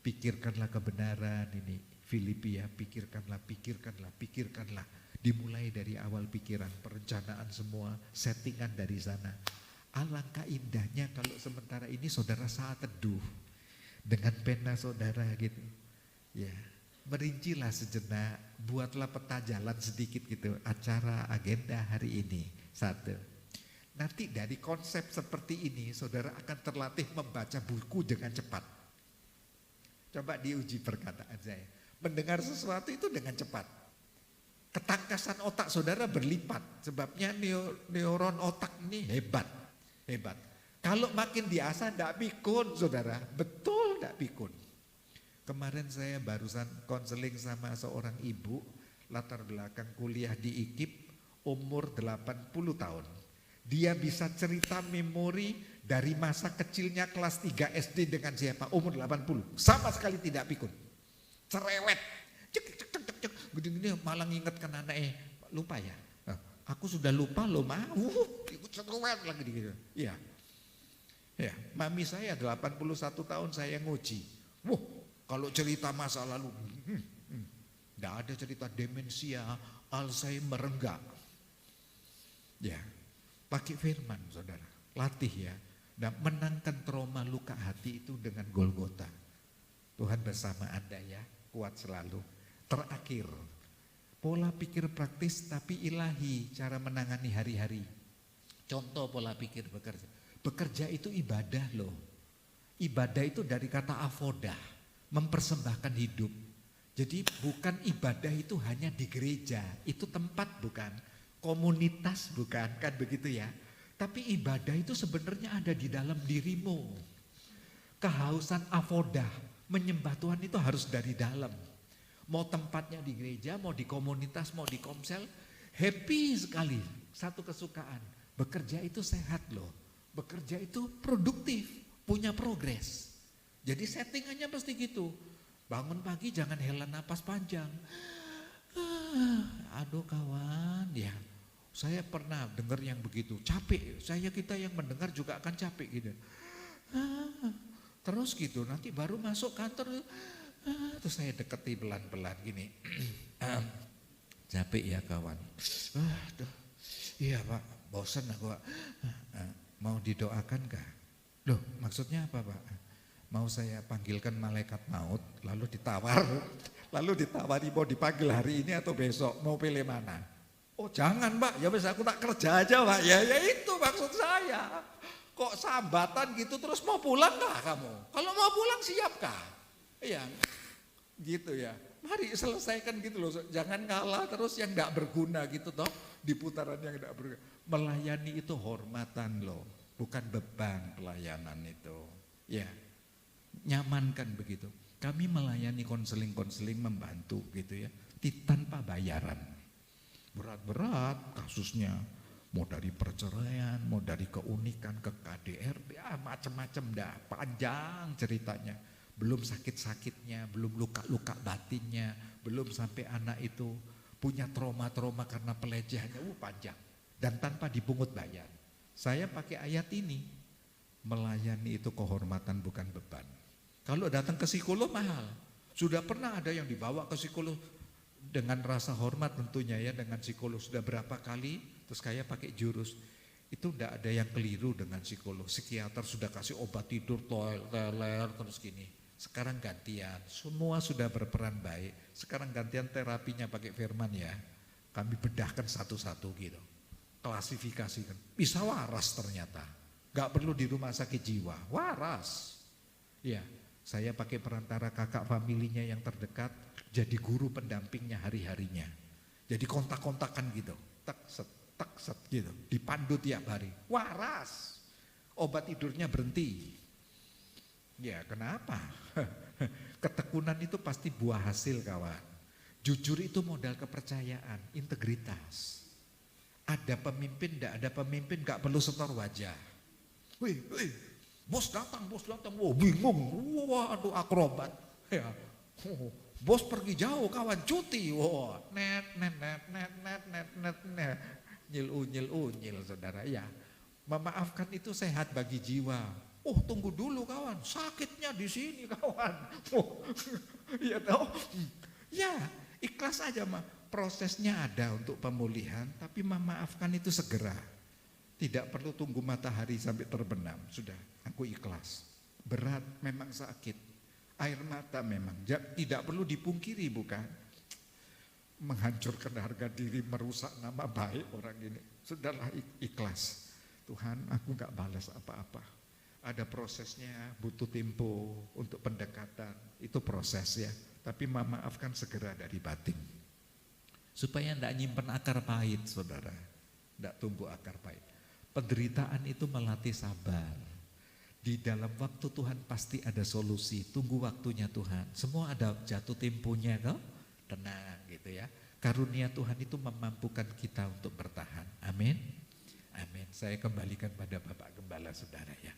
[SPEAKER 3] Pikirkanlah kebenaran ini. Filipi ya, pikirkanlah. Dimulai dari awal pikiran, perencanaan semua, settingan dari sana. Alangkah indahnya kalau sementara ini saudara saat teduh dengan pena saudara gitu. Ya, merincilah sejenak, buatlah peta jalan sedikit gitu, acara agenda hari ini. 1. Nanti dari konsep seperti ini saudara akan terlatih membaca buku dengan cepat. Coba diuji perkataan saya. Mendengar sesuatu itu dengan cepat. Ketangkasan otak saudara berlipat, sebabnya neuron otak ini hebat. Kalau makin diasah tidak pikun saudara, betul tidak pikun. Kemarin saya barusan konseling sama seorang ibu, latar belakang kuliah di IKIP, umur 80 tahun. Dia bisa cerita memori dari masa kecilnya kelas 3 SD dengan siapa, umur 80. Sama sekali tidak pikun. Cerewet. Cek. Gini malah ngingetkan anaknya, lupa ya. Aku sudah lupa loh ma, ikut cerewet lagi gitu. Iya. Ya, mami saya 81 tahun saya nguji. Kalau cerita masa lalu, enggak ada cerita demensia, Alzheimer enggak. Ya, pakai firman saudara, latih ya. Dan menangkan trauma luka hati itu dengan Golgota. Tuhan bersama Anda ya, kuat selalu. Terakhir, pola pikir praktis tapi ilahi cara menangani hari-hari. Contoh pola pikir bekerja. Bekerja itu ibadah loh. Ibadah itu dari kata avodah, mempersembahkan hidup. Jadi bukan ibadah itu hanya di gereja, itu tempat bukan, komunitas bukan, kan begitu ya. Tapi ibadah itu sebenarnya ada di dalam dirimu. Kehausan avodah, menyembah Tuhan itu harus dari dalam. Mau tempatnya di gereja, mau di komunitas, mau di komsel, happy sekali. Satu kesukaan, bekerja itu sehat loh. Bekerja itu produktif, punya progres. Jadi settingannya pasti gitu. Bangun pagi jangan hela napas panjang. Aduh kawan, ya saya pernah dengar yang begitu, capek. Kita yang mendengar juga akan capek gitu. Terus gitu, nanti baru masuk kantor. Terus saya deketi pelan-pelan gini. Capek ya kawan. Iya pak, bosan aku pak. Mau didoakan kah? Loh maksudnya apa pak? Mau saya panggilkan malaikat maut lalu ditawari mau dipanggil hari ini atau besok, mau pilih mana? Oh jangan pak, ya bisa aku tak kerja aja pak. Ya itu maksud saya. Kok sambatan gitu terus mau pulang kah kamu? Kalau mau pulang siapkah? Iya, gitu ya. Mari selesaikan gitu loh. Jangan ngalah terus yang gak berguna gitu toh. Di putaran yang gak berguna. Melayani itu hormatan loh. Bukan beban pelayanan itu. Ya, nyamankan begitu. Kami melayani konseling-konseling membantu gitu ya. Tanpa bayaran. Berat-berat kasusnya. Mau dari perceraian, mau dari keunikan ke KDRT, macam-macam dah, panjang ceritanya. Belum sakit-sakitnya, belum luka-luka batinnya, belum sampai anak itu punya trauma-trauma karena pelecehannya, panjang. Dan tanpa dipungut bayar. Saya pakai ayat ini, melayani itu kehormatan bukan beban. Kalau datang ke psikolog mahal, sudah pernah ada yang dibawa ke psikolog dengan rasa hormat tentunya ya, dengan psikolog sudah berapa kali. Terus kayak pakai jurus, itu enggak ada yang keliru dengan psikolog. Psikiater sudah kasih obat tidur, teler, terus gini. Sekarang gantian, semua sudah berperan baik. Sekarang gantian terapinya pakai firman ya. Kami bedahkan satu-satu gitu. Klasifikasikan, bisa waras ternyata. Gak perlu di rumah sakit jiwa, waras. Ya, saya pakai perantara kakak familinya yang terdekat, jadi guru pendampingnya hari-harinya. Jadi kontak-kontakan gitu, tak set gitu, dipandu tiap hari, waras, obat tidurnya berhenti. Ya kenapa? Ketekunan itu pasti buah hasil kawan. Jujur itu modal kepercayaan, integritas. Ada pemimpin, tidak ada pemimpin, gak perlu setor wajah. Wih, bos datang, wah bingung, waduh akrobat. Ya, bos pergi jauh kawan, cuti, wah net. Nyil saudara ya. Memaafkan itu sehat bagi jiwa. Oh tunggu dulu kawan, sakitnya di sini kawan. Ya tahu. Ya ikhlas aja mah. Prosesnya ada untuk pemulihan, tapi memaafkan itu segera. Tidak perlu tunggu matahari sampai terbenam. Sudah, aku ikhlas. Berat memang sakit. Air mata memang tidak perlu dipungkiri bukan. Menghancurkan harga diri, merusak nama baik orang ini. Sudahlah ikhlas. Tuhan aku gak balas apa-apa. Ada prosesnya, butuh tempo untuk pendekatan. Itu proses ya. Tapi memaafkan segera dari batin. Supaya gak nyimpen akar pahit saudara. Gak tumbuh akar pahit. Penderitaan itu melatih sabar. Di dalam waktu Tuhan pasti ada solusi. Tunggu waktunya Tuhan. Semua ada jatuh temponya kok. Tenang gitu ya. Karunia Tuhan itu memampukan kita untuk bertahan. Amin. Amin. Saya kembalikan pada Bapak Gembala saudara ya.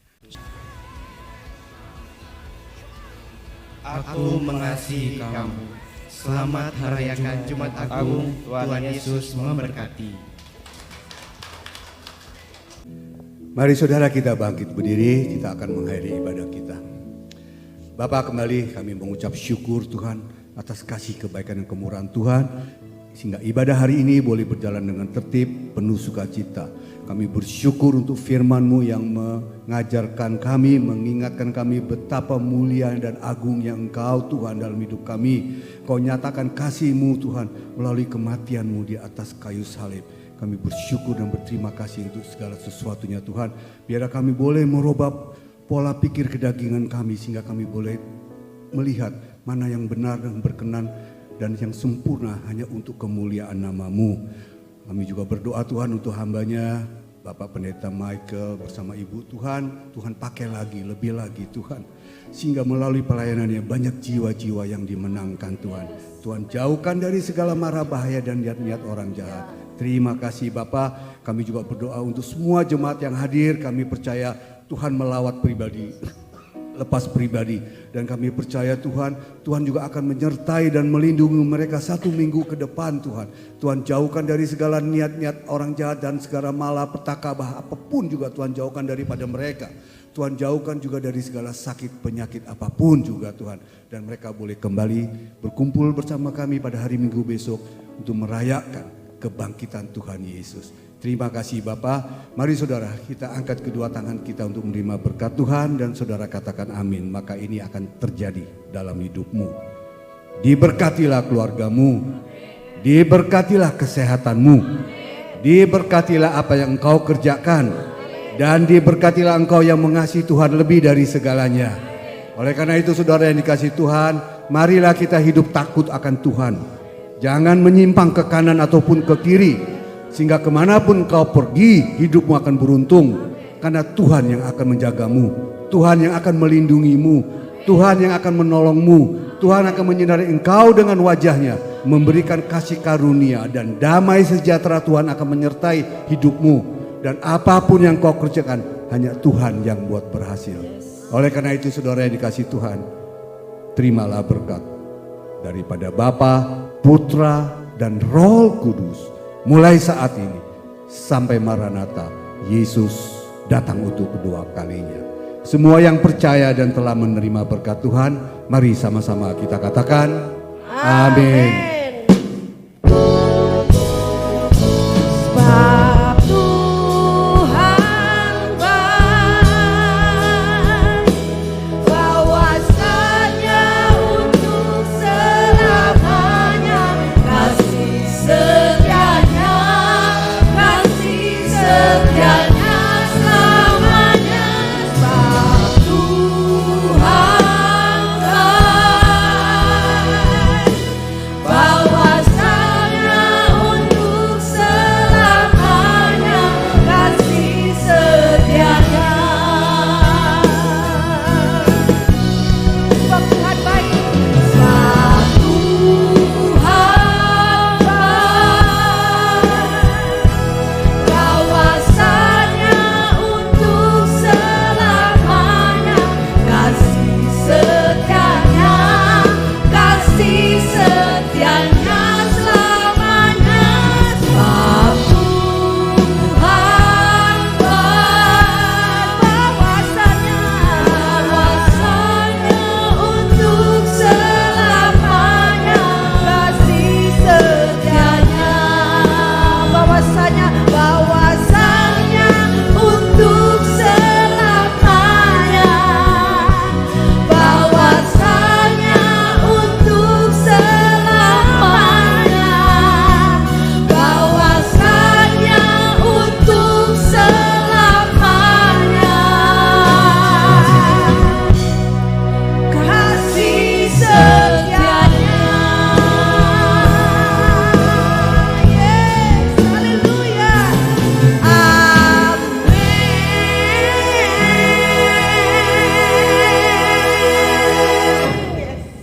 [SPEAKER 4] Aku mengasihi kamu. Selamat merayakan Jumat Agung. Tuhan Yesus memberkati.
[SPEAKER 2] Mari saudara kita bangkit berdiri, kita akan mengakhiri ibadah kita. Bapak kembali kami mengucap syukur Tuhan atas kasih kebaikan dan kemurahan Tuhan. Sehingga ibadah hari ini boleh berjalan dengan tertib, penuh sukacita. Kami bersyukur untuk firman-Mu yang mengajarkan kami, mengingatkan kami betapa mulia dan agung yang Engkau Tuhan dalam hidup kami. Kau nyatakan kasih-Mu Tuhan melalui kematian-Mu di atas kayu salib. Kami bersyukur dan berterima kasih untuk segala sesuatunya Tuhan. Biar kami boleh merubah pola pikir kedagingan kami sehingga kami boleh melihat mana yang benar dan berkenan dan yang sempurna hanya untuk kemuliaan nama-Mu. Kami juga berdoa Tuhan untuk hamba-Nya Bapak Pendeta Michael bersama Ibu Tuhan. Tuhan pakai lagi, lebih lagi Tuhan. Sehingga melalui pelayanannya banyak jiwa-jiwa yang dimenangkan Tuhan. Tuhan jauhkan dari segala mara bahaya dan niat-niat orang jahat. Terima kasih Bapak. Kami juga berdoa untuk semua jemaat yang hadir. Kami percaya Tuhan melawat pribadi, lepas pribadi. Dan kami percaya Tuhan juga akan menyertai dan melindungi mereka 1 minggu ke depan Tuhan. Tuhan jauhkan dari segala niat-niat orang jahat dan segala malapetaka apapun juga Tuhan jauhkan daripada mereka. Tuhan jauhkan juga dari segala sakit penyakit apapun juga Tuhan. Dan mereka boleh kembali berkumpul bersama kami pada hari Minggu besok untuk merayakan kebangkitan Tuhan Yesus. Terima kasih Bapak. Mari saudara kita angkat kedua tangan kita untuk menerima berkat Tuhan dan saudara katakan amin. Maka ini akan terjadi dalam hidupmu. Diberkatilah keluargamu. Diberkatilah kesehatanmu. Diberkatilah apa yang engkau kerjakan. Dan diberkatilah engkau yang mengasihi Tuhan lebih dari segalanya. Oleh karena itu saudara yang dikasihi Tuhan, marilah kita hidup takut akan Tuhan. Jangan menyimpang ke kanan ataupun ke kiri, sehingga kemanapun kau pergi hidupmu akan beruntung. Karena Tuhan yang akan menjagamu, Tuhan yang akan melindungimu, Tuhan yang akan menolongmu, Tuhan akan menyinari engkau dengan wajahnya, memberikan kasih karunia dan damai sejahtera Tuhan akan menyertai hidupmu. Dan apapun yang kau kerjakan, hanya Tuhan yang buat berhasil. Oleh karena itu saudara yang dikasihi Tuhan, terimalah berkat daripada Bapa, Putra, dan Roh Kudus. Mulai saat ini sampai Maranatha, Yesus datang untuk kedua kalinya. Semua yang percaya dan telah menerima berkat Tuhan, mari sama-sama kita katakan, amin.